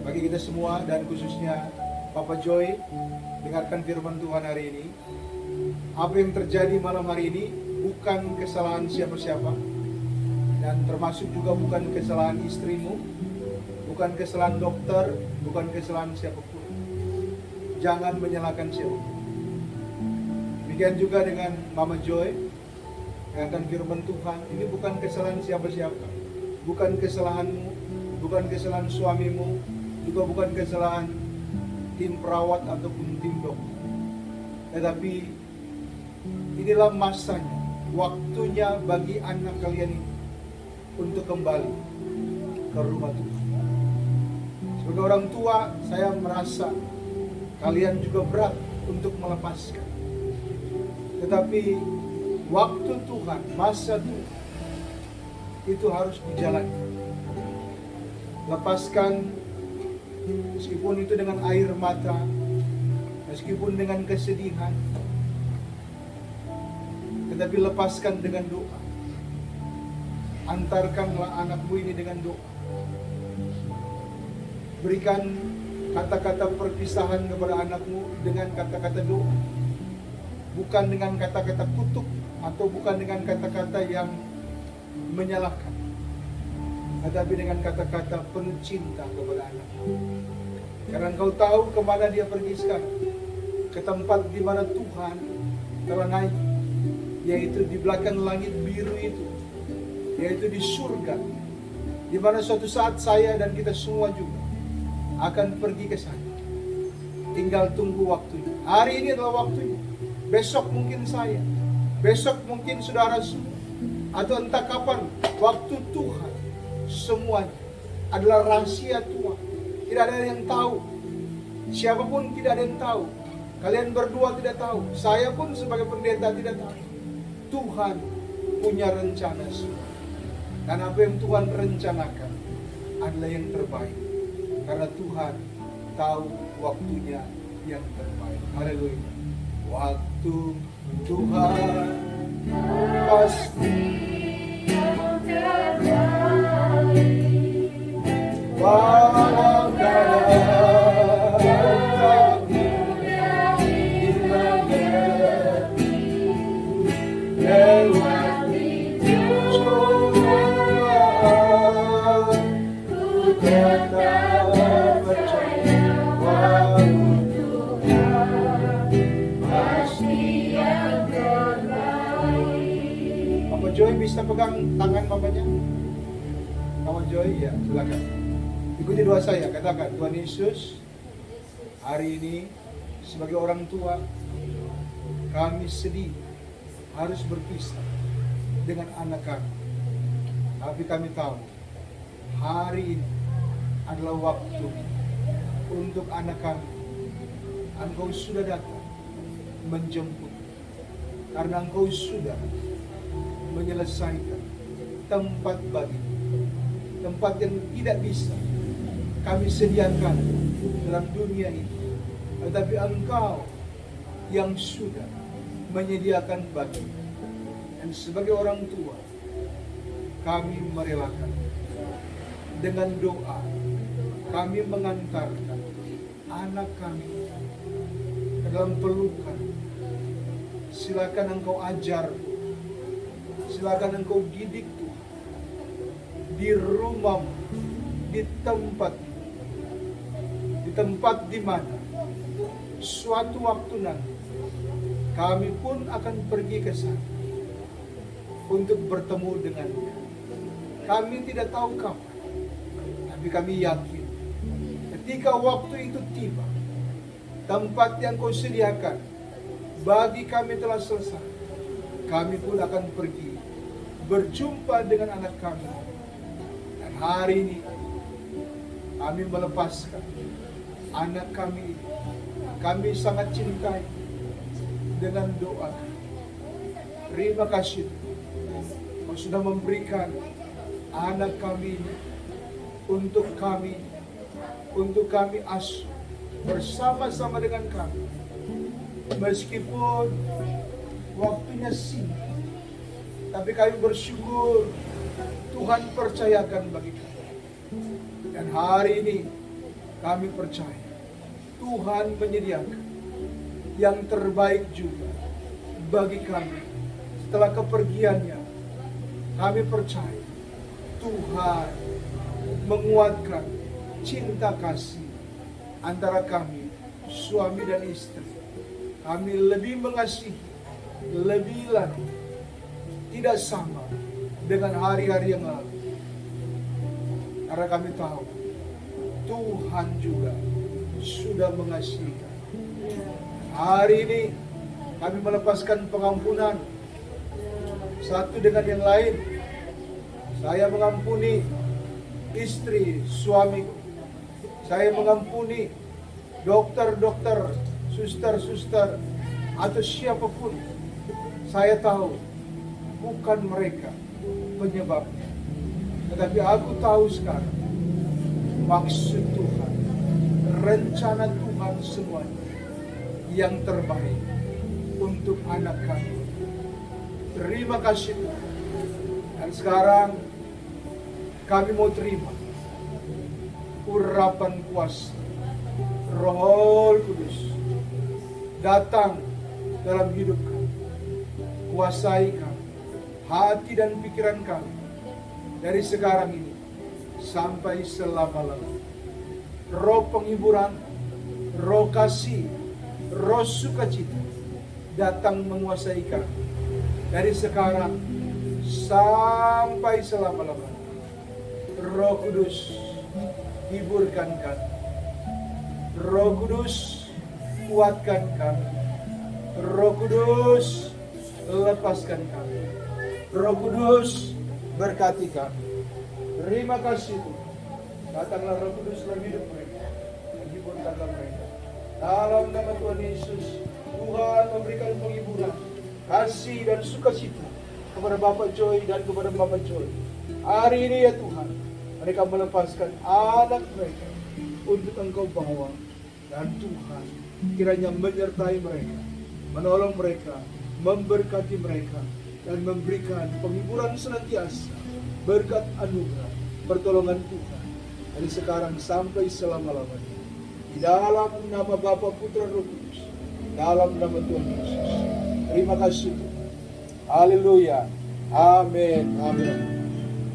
Bagi kita semua dan khususnya Papa Joy, dengarkan firman Tuhan hari ini. Apa yang terjadi malam hari ini bukan kesalahan siapa-siapa, dan termasuk juga bukan kesalahan istrimu, bukan kesalahan dokter, bukan kesalahan siapapun. Jangan menyalahkan siapapun. Demikian juga dengan Mama Joy, dengarkan firman Tuhan. Ini bukan kesalahan siapa-siapa, bukan kesalahanmu, bukan kesalahan suamimu, juga bukan kesalahan tim perawat ataupun tim dokter. Tetapi inilah masanya, waktunya bagi anak kalian ini untuk kembali ke rumah Tuhan. Sebagai orang tua, saya merasa kalian juga berat untuk melepaskan. Tetapi waktu Tuhan, masa Tuhan, itu harus dijalani. Lepaskan, meskipun itu dengan air mata, meskipun dengan kesedihan, tetapi lepaskan dengan doa. Antarkanlah anakmu ini dengan doa. Berikan kata-kata perpisahan kepada anakmu dengan kata-kata doa. Bukan dengan kata-kata kutuk atau bukan dengan kata-kata yang menyalahkan, tetapi dengan kata-kata penuh cinta kepada anakmu. Karena engkau tahu kemana dia pergi sekarang, ke tempat di mana Tuhan telah naik, yaitu di belakang langit biru itu, yaitu di surga, di mana suatu saat saya dan kita semua juga akan pergi ke sana. Tinggal tunggu waktunya. Hari ini adalah waktunya. Besok mungkin saya, besok mungkin saudara semua, atau entah kapan waktu Tuhan. Semuanya adalah rahasia Tuhan. Tidak ada yang tahu. Siapapun tidak ada yang tahu. Kalian berdua tidak tahu. Saya pun sebagai pendeta tidak tahu. Tuhan punya rencana semua. Dan apa yang Tuhan rencanakan adalah yang terbaik. Karena Tuhan tahu waktunya yang terbaik. Haleluya. Waktu Tuhan pasti yang terbaik. Walau keadaan lewati cobaan, ku tetap percaya waktu Tuhan pasti yang terbaik. Papa Joy bisa pegang tangan papanya? Mama Joy, ya, silakan. Ikuti doa saya, katakan, Tuhan Yesus, hari ini sebagai orang tua, kami sedih harus berpisah dengan anak kami. Tapi kami tahu, hari ini adalah waktu untuk anak kami. Engkau sudah datang menjemput, karena Engkau sudah menyelesaikan tempat bagi, tempat yang tidak bisa kami sediakan dalam dunia ini, tetapi Engkau yang sudah menyediakan bagi. Dan sebagai orang tua, kami merelakan dengan doa, kami mengantarkan anak kami ke dalam pelukan. Silakan Engkau ajar, silakan Engkau didik Tuhan, di rumah, di tempat di mana suatu waktu nanti kami pun akan pergi ke sana untuk bertemu dengannya. Kami tidak tahu kapan, tapi kami yakin ketika waktu itu tiba, tempat yang Kau sediakan bagi kami telah selesai. Kami pun akan pergi berjumpa dengan anak kami. Dan hari ini kami melepaskan anak kami ini. Kami sangat cintai dengan doa. Terima kasih, Kau sudah memberikan anak kami ini untuk kami untuk kami asuh bersama-sama dengan kami. Meskipun waktunya singkat, tapi kami bersyukur Tuhan percayakan bagi kami. Dan hari ini kami percaya Tuhan menyediakan yang terbaik juga bagi kami. Setelah kepergiannya, kami percaya Tuhan menguatkan cinta kasih antara kami, suami dan istri. Kami lebih mengasihi, lebih lagi, tidak sama dengan hari-hari yang lalu. Karena kami tahu Tuhan juga sudah mengasihi kami. Hari ini kami melepaskan pengampunan satu dengan yang lain. Saya mengampuni istri suamiku. Saya mengampuni dokter-dokter, suster-suster, atau siapapun. Saya tahu bukan mereka penyebabnya. Tetapi aku tahu sekarang maksud Tuhan, rencana Tuhan semuanya yang terbaik untuk anak kami. Terima kasih Tuhan. Dan sekarang kami mau terima urapan kuasa Roh Kudus datang dalam hidup kami. Kuasai kami, hati dan pikiran kami dari sekarang ini sampai selama-lamanya. Roh penghiburan, roh kasih, roh sukacita datang menguasai kami dari sekarang sampai selama-lamanya. Roh Kudus hiburkan kami. Roh Kudus kuatkan kami. Roh Kudus lepaskan kami. Roh Kudus berkati kami. Terima kasih Tuhan. Datanglah Roh Kudus dalam hidup mereka. Hiburkanlah mereka. Dalam nama Tuhan Yesus, Tuhan memberikan penghiburan, kasih dan sukacita kepada Bapak Joy dan kepada Bapak Joy. Hari ini ya Tuhan, mereka melepaskan anak mereka untuk Engkau bawa. Dan Tuhan kiranya menyertai mereka, menolong mereka, memberkati mereka, dan memberikan penghiburan senantiasa, berkat anugerah, pertolongan Tuhan dari sekarang sampai selama-lamanya. Di dalam nama Bapa, Putra, Roh Kudus, dalam nama Tuhan Yesus. Terima kasih Tuhan. Haleluya. Amin. Amin.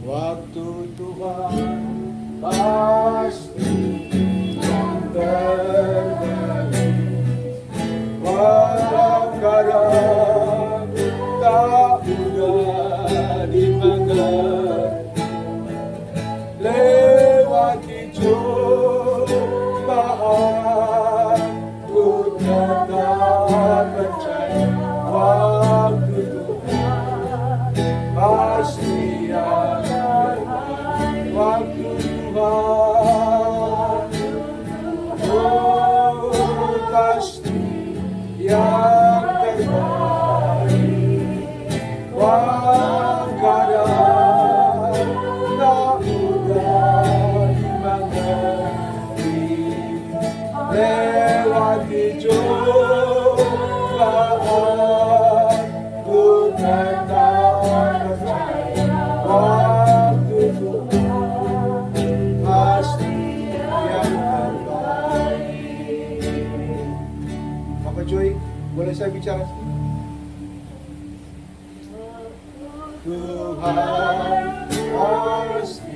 Waktu Tuhan pasti terbaik. Walau kadang tak mudah dimengerti, lewati cobaan ku tetap percaya. Waktu Tuhan pasti yang terbaik. Waktu Tuhan pasti yang terbaik. Kadang tak mudah dimengerti, lewati cobaan ku tetap percaya. Waktu Tuhan pasti yang terbaik. Bapak Joy, boleh saya bicara? Tuhan pasti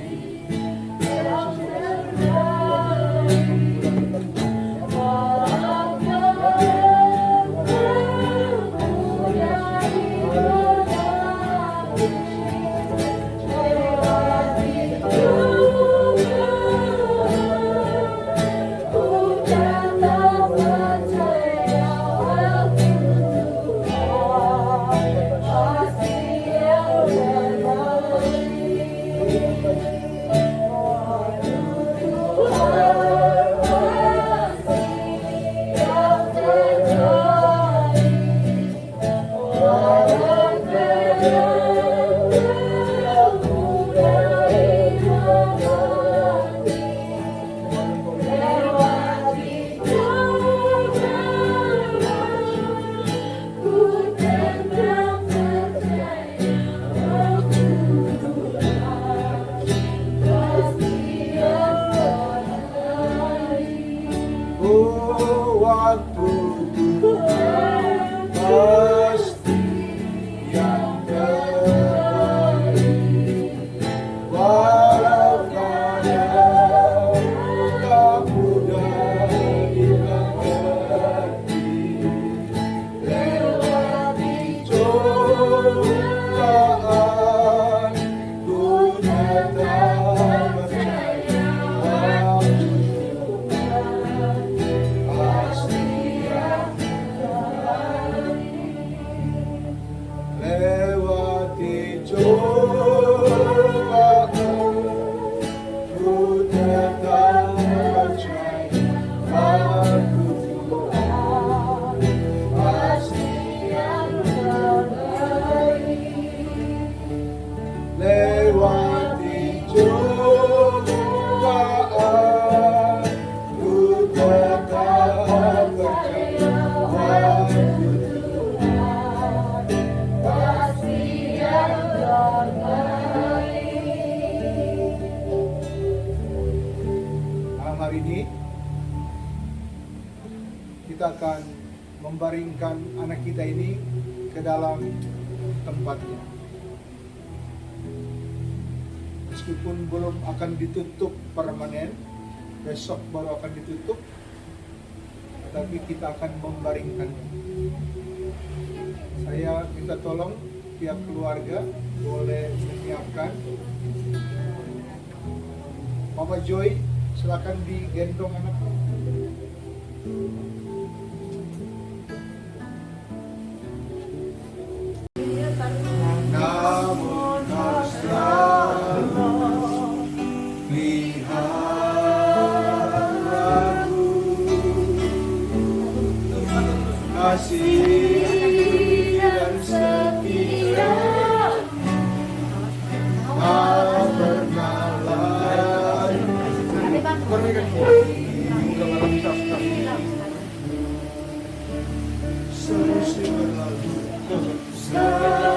Hari ini kita akan membaringkan anak kita ini ke dalam tempatnya. Meskipun belum akan ditutup permanen, besok baru akan ditutup, tetapi kita akan membaringkannya. Saya minta tolong pihak keluarga boleh menyiapkan. Mama Joy, silakan digendong anaknya. Namun kau selalu lihat aku, kasih dan setia tak pernah lain. Semusim berlalu, semusim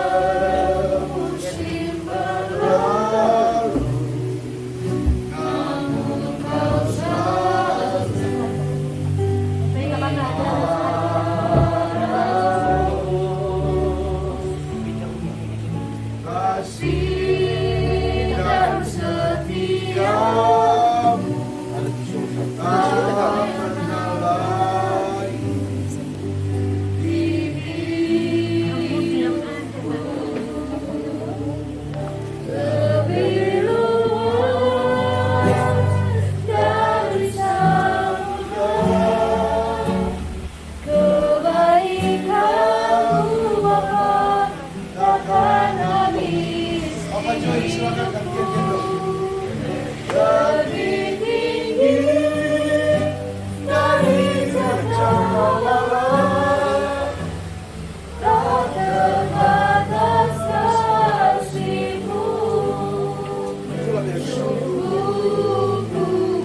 berlalu, namun kau selalu kasih dan setiamu tak pernah lain di hidupku. Lebih luas dari samudra, kebaikan-Mu Bapa takkan habis. Papa Joy, silakan gantian gendong. Lebih tinggi dari cakrawala, tak terbatas kasih-Mu. Sungguh ku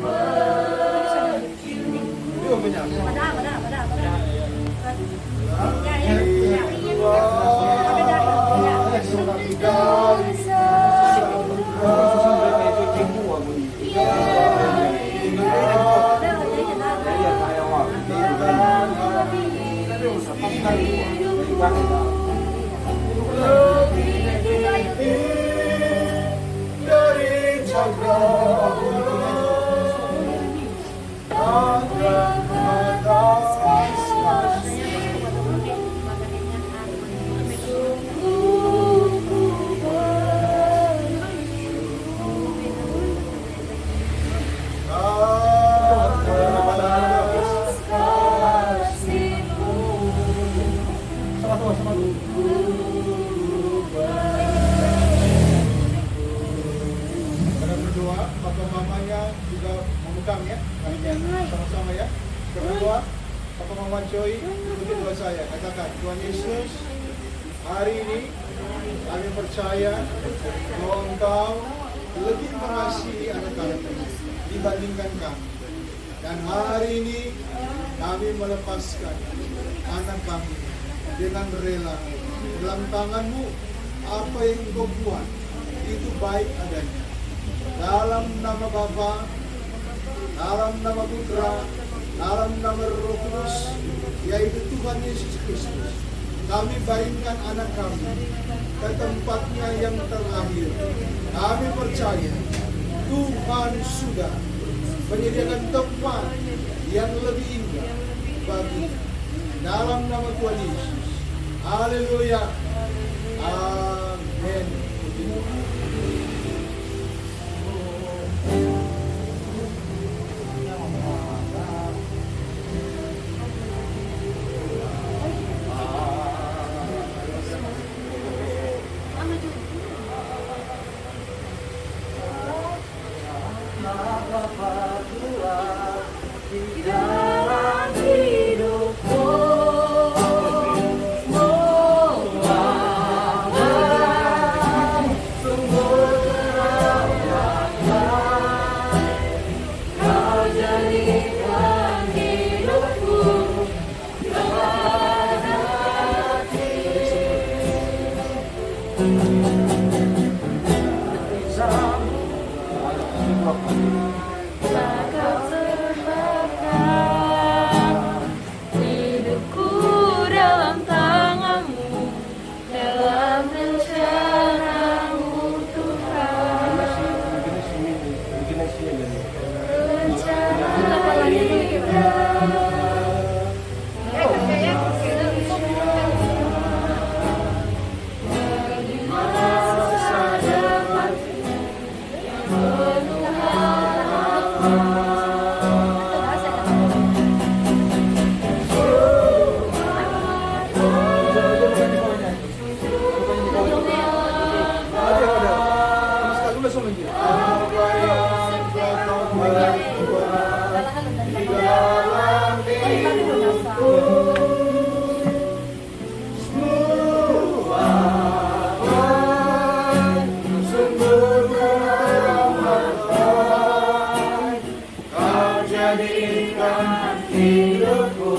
dari cakrawala, tak terbatas kasih-Mu. Kita berdoa, papa mamanya juga memegang ya, sama-sama ya. Kita berdoa, papa mama Joy, ikuti doa saya. Katakan, Tuhan Yesus, hari ini kami percaya bahwa Engkau lebih mengasihi anak-anak dibandingkan kami. Dan hari ini kami melepaskan anak kami dengan rela dalam tangan-Mu. Apa yang Engkau buat itu baik adanya. Dalam nama Bapa, dalam nama Putra, dalam nama Roh Kudus, yaitu Tuhan Yesus Kristus, kami baringkan anak kami ke tempatnya yang terakhir. Kami percaya Tuhan sudah menyediakan tempat yang lebih indah bagi dalam nama Tuhan Yesus. Haleluya. Amin. Dalam hidupku, sungguh terawat. Kau jadikan hidupku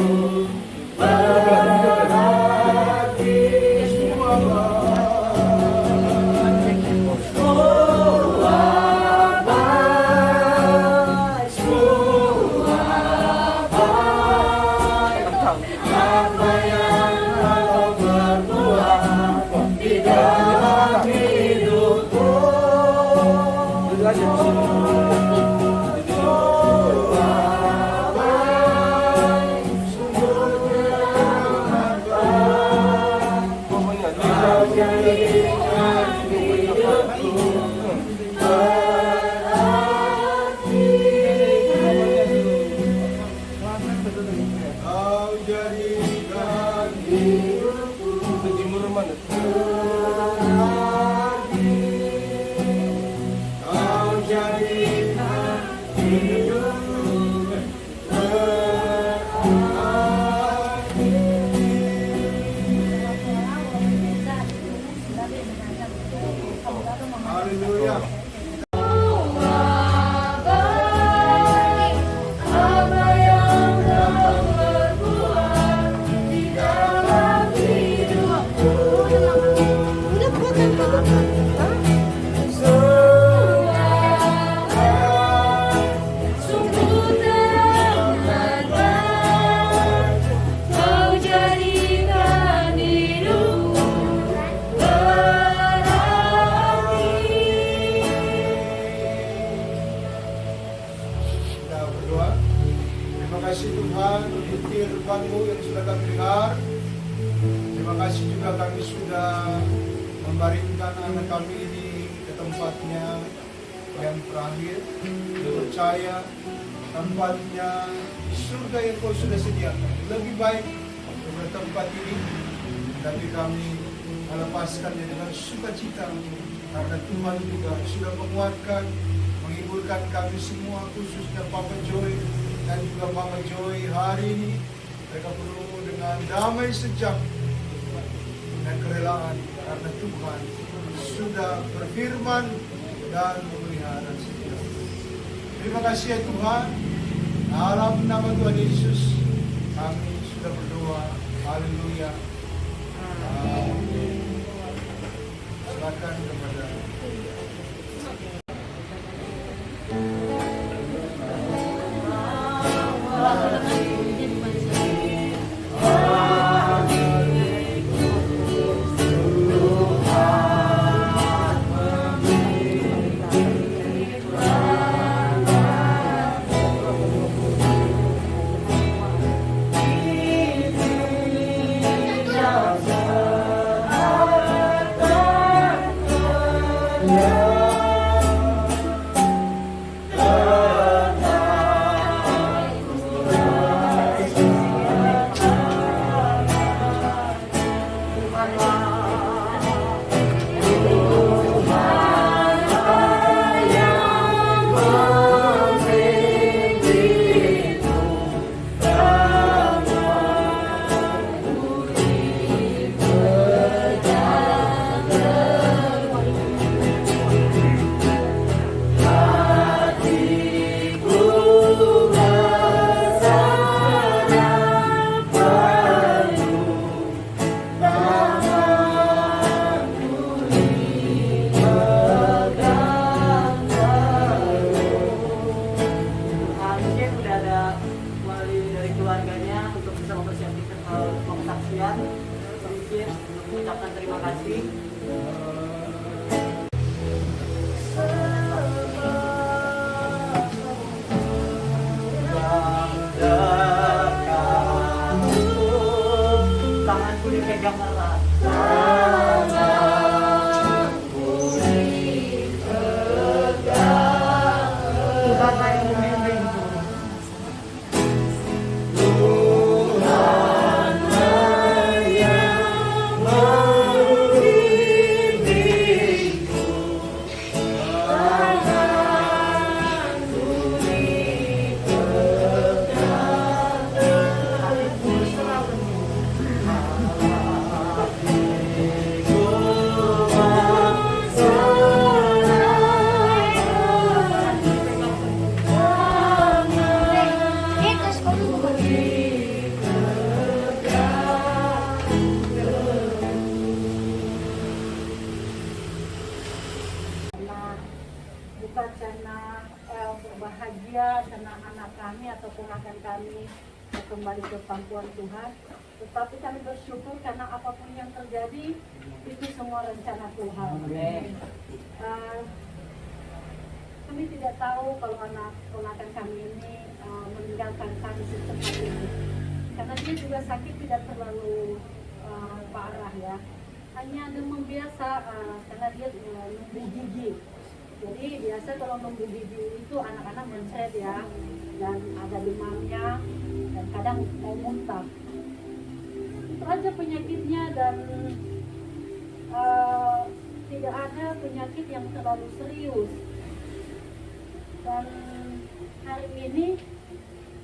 kau jadikan hidupku berarti. Haleluya. Kita berdoa. Terima kasih Tuhan untuk firman-Mu yang sudah kami dengar. Terima kasih juga kami sudah membaringkan anak kami ini ke tempatnya yang terakhir. Kita percaya tempatnya di surga yang Kau sudah sediakan lebih baik daripada tempat ini. Tapi kami melepaskannya dengan sukacita karena Tuhan juga sudah menguatkan, menghiburkan kami semua, khususnya Papa Joy dan juga Mama Joy hari ini. Mereka penuh dengan damai sejak dan kerelaan karena Tuhan sudah berfirman dan memelihara setia. Terima kasih ya Tuhan. Dalam nama Tuhan Yesus kami sudah berdoa. Haleluya. Amin. Silakan kepada bukan karena berbahagia karena anak kami atau ponakan kami kembali ke pangkuan Tuhan, tetapi kami bersyukur karena apapun yang terjadi itu semua rencana Tuhan. Kami tidak tahu kalau anak ponakan kami ini meninggalkan kami secepat ini, karena dia juga sakit tidak terlalu parah ya, hanya demam biasa karena dia numbuh gigi. Jadi biasa kalau numbuh gigi itu anak-anak mencret ya, dan ada demamnya dan kadang mau muntah. Itu aja penyakitnya, dan tidak ada penyakit yang terlalu serius. Dan hari ini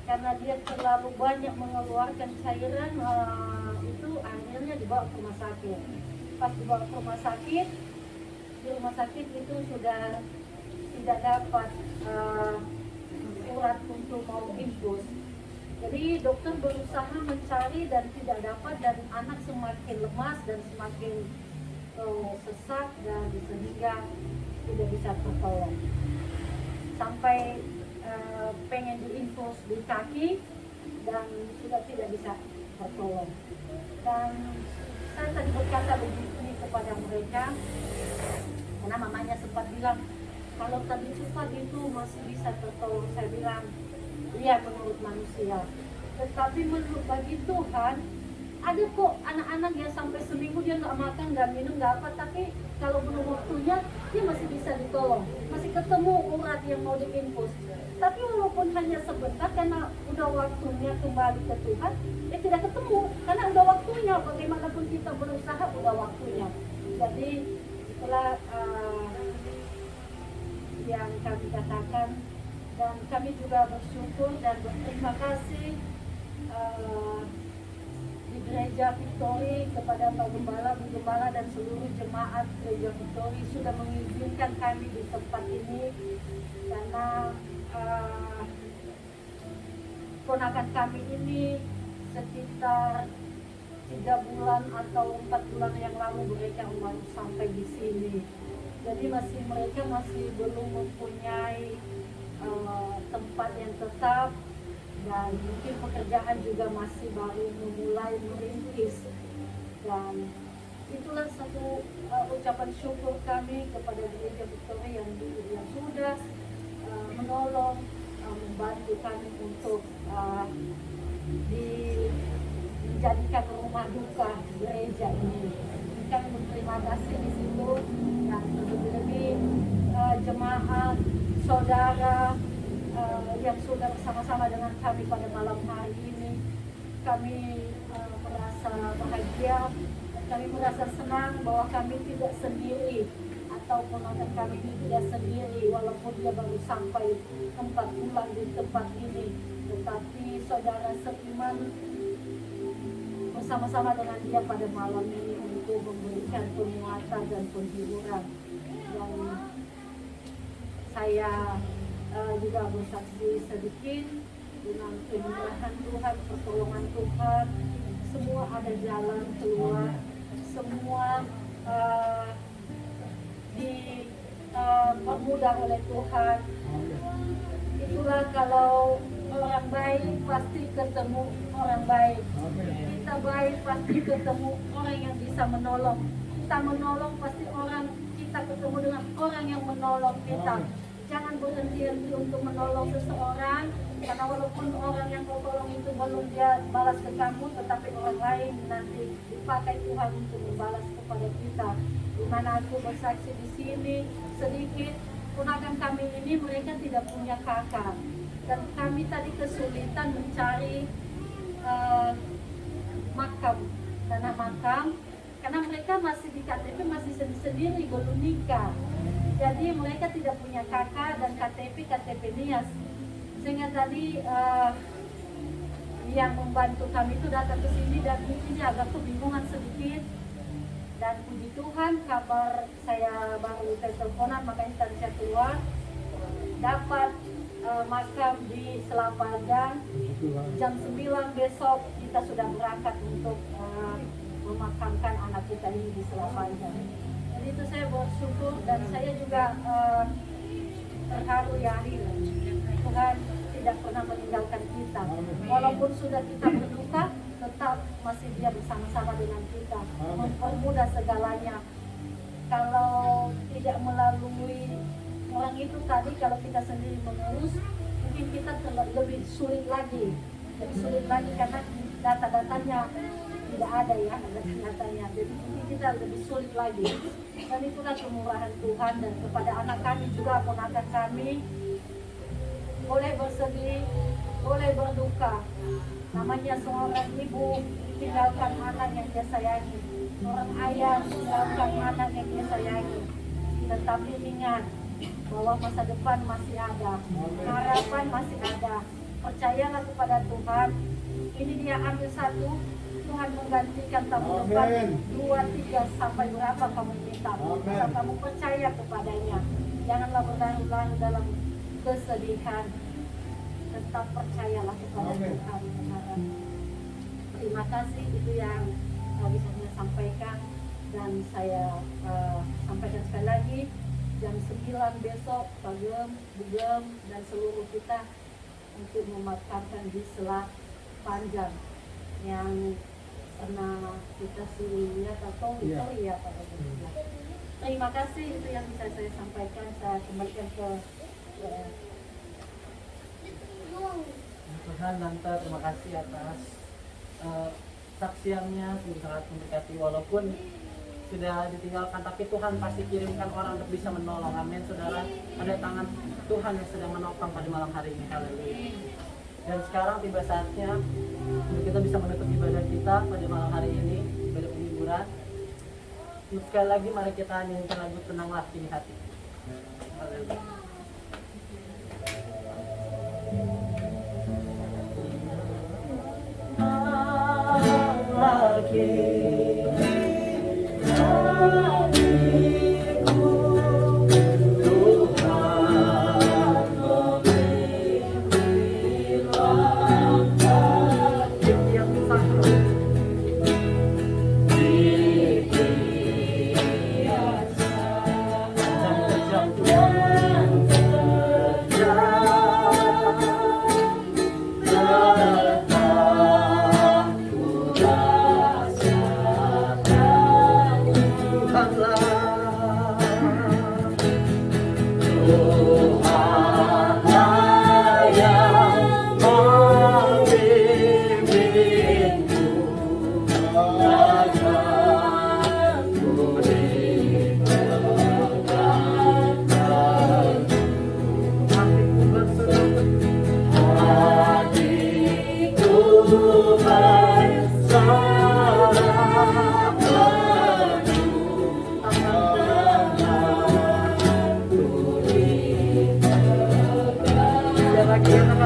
karena dia terlalu banyak mengeluarkan cairan, itu akhirnya dibawa ke rumah sakit. Pas dibawa ke rumah sakit, di rumah sakit itu sudah tidak dapat urat untuk mau infus. Jadi dokter berusaha mencari dan tidak dapat, dan anak semakin lemas dan semakin sesak, dan sehingga tidak bisa tertolong. Sampai pengen diinfus di kaki dan sudah tidak bisa tertolong. Dan saya tadi berkata begini kepada mereka, karena mamanya sempat bilang kalau tadi cepat itu masih bisa tertolong. Saya bilang iya menurut manusia, tetapi menurut bagi Tuhan ada kok anak-anak yang sampai seminggu dia nggak makan, nggak minum, nggak apa, tapi kalau belum waktunya dia masih bisa ditolong, masih ketemu urat yang mau diinfus. Tapi walaupun hanya sebentar, karena udah waktunya kembali ke Tuhan, tidak ketemu karena udah waktunya. Bagaimanapun kita berusaha udah waktunya. Jadi itulah yang kami katakan, dan kami juga bersyukur dan berterima kasih di Gereja Victory kepada Pak Gembala, Bu Gembala dan seluruh jemaat Gereja Victory sudah mengizinkan kami di tempat ini, karena ponakan kami ini sekitar 3 bulan atau 4 bulan yang lalu mereka baru sampai di sini. Jadi mereka masih belum mempunyai tempat yang tetap, dan mungkin pekerjaan juga masih baru memulai merintis. Dan itulah satu ucapan syukur kami kepada Gereja Victory yang sudah menolong, membantu kami untuk menjadikan rumah duka gereja ini. Kami berterima kasih di situ, dan lebih-lebih jemaat, saudara yang sudah bersama-sama dengan kami pada malam hari ini. Kami merasa bahagia, kami merasa senang bahwa kami tidak sendiri, ataupun anak kami ini tidak sendiri, walaupun dia baru sampai 4 bulan di tempat ini, tetapi saudara seiman bersama-sama dengan dia pada malam ini untuk memberikan penguatan dan penghiburan. Dan saya juga bersaksi sedikit dengan kemurahan Tuhan, pertolongan Tuhan, semua ada jalan keluar, semua dipermudah oleh Tuhan. Itulah kalau orang baik pasti ketemu orang baik. Kita baik pasti ketemu orang yang bisa menolong. Kita menolong pasti kita ketemu dengan orang yang menolong kita. Jangan berhenti untuk menolong seseorang, karena walaupun orang yang kau tolong itu belum dia balas ke kamu, tetapi orang lain nanti dipakai Tuhan untuk membalas kepada kita. Dimana aku bersaksi di sini sedikit, ponakan kami ini mereka tidak punya kakak, dan kami tadi kesulitan mencari makam, tanah makam, karena mereka masih di KTP masih sendiri belum nikah. Jadi mereka tidak punya kakak dan KTP nias. Sehingga tadi yang membantu kami itu datang ke sini, dan ini agak kebingungan sedikit. Dan puji Tuhan, kabar saya baru teleponan, makanya tadi saya keluar dapat makam di Selapadang. Jam 9 besok kita sudah berangkat untuk memakamkan anak kita ini di Selapadang. Jadi itu saya bersyukur, dan saya juga terharu ya Tuhan tidak pernah meninggalkan kita. Walaupun sudah kita berduka, tetap masih Dia bersama-sama dengan kita, mempermudah segalanya. Kalau tidak melalui orang itu tadi, kalau kita sendiri mengurus, mungkin kita lebih sulit lagi karena data-datanya tidak ada ya, data-datanya. Jadi mungkin kita lebih sulit lagi. Dan itulah kemurahan Tuhan. Dan kepada anak kami juga, ponakan kami, boleh bersedih, boleh berduka. Namanya seorang ibu tinggalkan anak yang dia sayangi, seorang ayah tinggalkan anak yang dia sayangi. Tetapi ingat bahwa masa depan masih ada, harapan masih ada. Percayalah kepada Tuhan. Ini dia ambil satu, Tuhan menggantikan tahun depan 2, 3 sampai berapa kamu minta. Kalau kamu percaya kepadanya, janganlah berlarut-larut dalam kesedihan. Tetap percayalah kepada Tuhan. Terima kasih, itu yang bisa saya sampaikan. Dan saya sampaikan sekali lagi, jam 9 besok Pak Bugem dan seluruh kita untuk memakamkan di Selat Panjang yang pernah kita lihat atau ya Pak Bugem. Terima kasih, itu yang bisa saya sampaikan. Saya kembalikan ke Tuhan. Tante, terima kasih atas saksiannya, sungguh sangat memberkati. Walaupun sudah ditinggalkan, tapi Tuhan pasti kirimkan orang untuk bisa menolong. Amin, saudara. Ada tangan Tuhan yang sedang menopang pada malam hari ini. Haleluya. Dan sekarang tiba saatnya untuk kita bisa menutup ibadah kita pada malam hari ini, ibadah penghiburan. Sekali lagi mari kita nyanyikan lagu Tenanglah Kini Hati. Haleluya.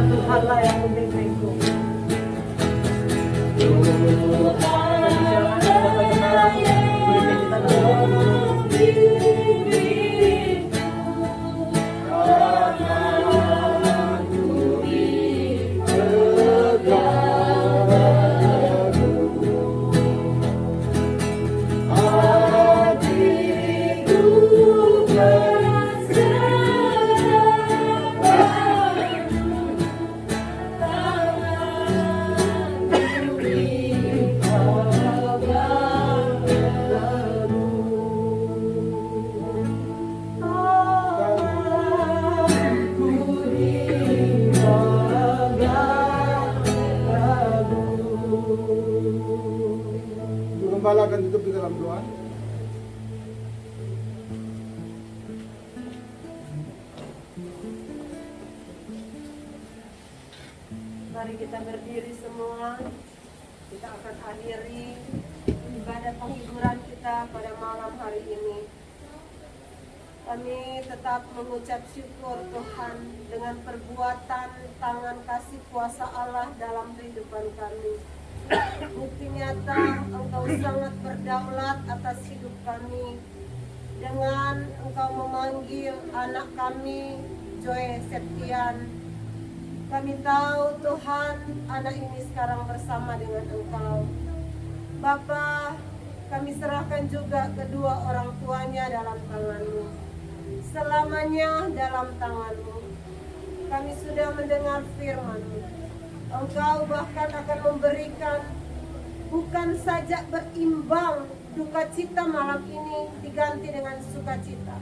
Tuhan lah yang membimbingku. Gembala akan tutup di dalam doa. Mari kita berdiri semua. Kita akan akhiri ibadah penghiburan kita pada malam hari ini. Kami tetap mengucap syukur Tuhan dengan perbuatan tangan kasih kuasa Allah dalam kehidupan kami. Bukti nyata Engkau sangat berdaulat atas hidup kami dengan Engkau memanggil anak kami Joy Septian. Kami tahu Tuhan anak ini sekarang bersama dengan Engkau. Bapa, kami serahkan juga kedua orang tuanya dalam tangan-Mu. selamanya dalam tangan-Mu. Kami sudah mendengar firman-Mu. Engkau bahkan akan memberikan bukan saja berimbang duka cita malam ini diganti dengan sukacita,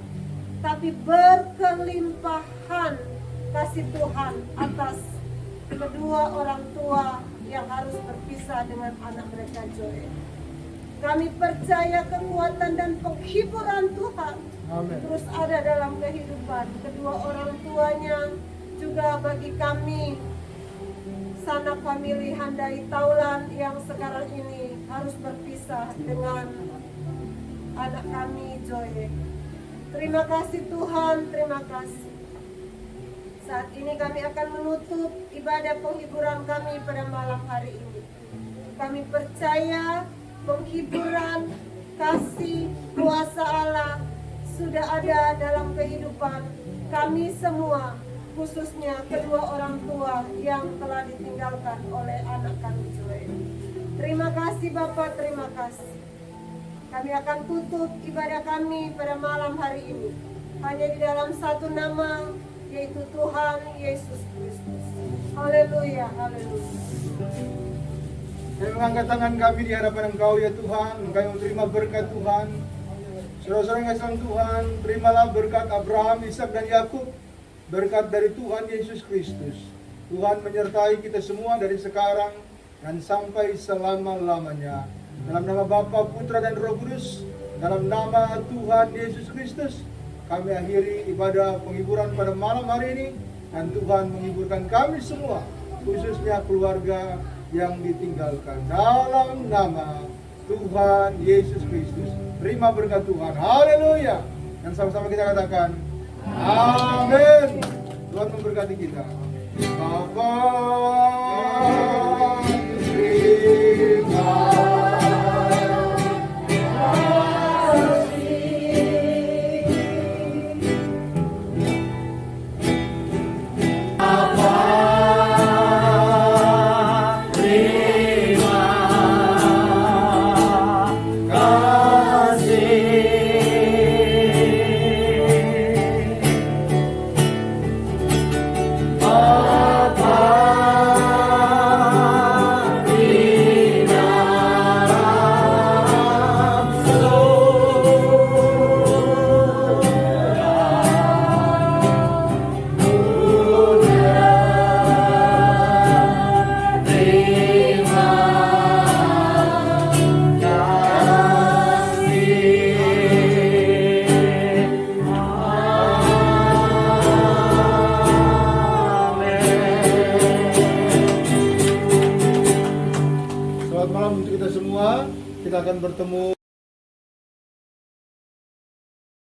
tapi berkelimpahan kasih Tuhan atas kedua orang tua yang harus berpisah dengan anak mereka Joel. Kami percaya kekuatan dan penghiburan Tuhan Amin. terus ada dalam kehidupan kedua orang tuanya, juga bagi kami sanak famili Handai Taulan yang sekarang ini harus berpisah dengan anak kami Joy. Terima kasih Tuhan, terima kasih. Saat ini kami akan menutup ibadah penghiburan kami pada malam hari ini. Kami percaya penghiburan, kasih, kuasa Allah sudah ada dalam kehidupan kami semua, khususnya kedua orang tua yang telah ditinggalkan oleh anak kami Joel. Terima kasih Bapak, terima kasih. Kami akan tutup ibadah kami pada malam hari ini hanya di dalam satu nama, yaitu Tuhan Yesus Kristus. Haleluya, haleluya. Kami mengangkat tangan kami di hadapan Engkau ya Tuhan. Kami menerima berkat Tuhan. Saudara-saudara yang kasih Tuhan, terimalah berkat Abraham, Ishak dan Yakub. Berkat dari Tuhan Yesus Kristus. Tuhan menyertai kita semua dari sekarang dan sampai selama-lamanya. Dalam nama Bapa, Putra dan Roh Kudus, dalam nama Tuhan Yesus Kristus, kami akhiri ibadah penghiburan pada malam hari ini. Dan Tuhan menghiburkan kami semua, khususnya keluarga yang ditinggalkan. Dalam nama Tuhan Yesus Kristus, terima berkat Tuhan. Haleluya. Dan sama-sama kita katakan, amin. Tuhan memberkati kita. Bapa, terima Selamat malam untuk kita semua. Kita akan bertemu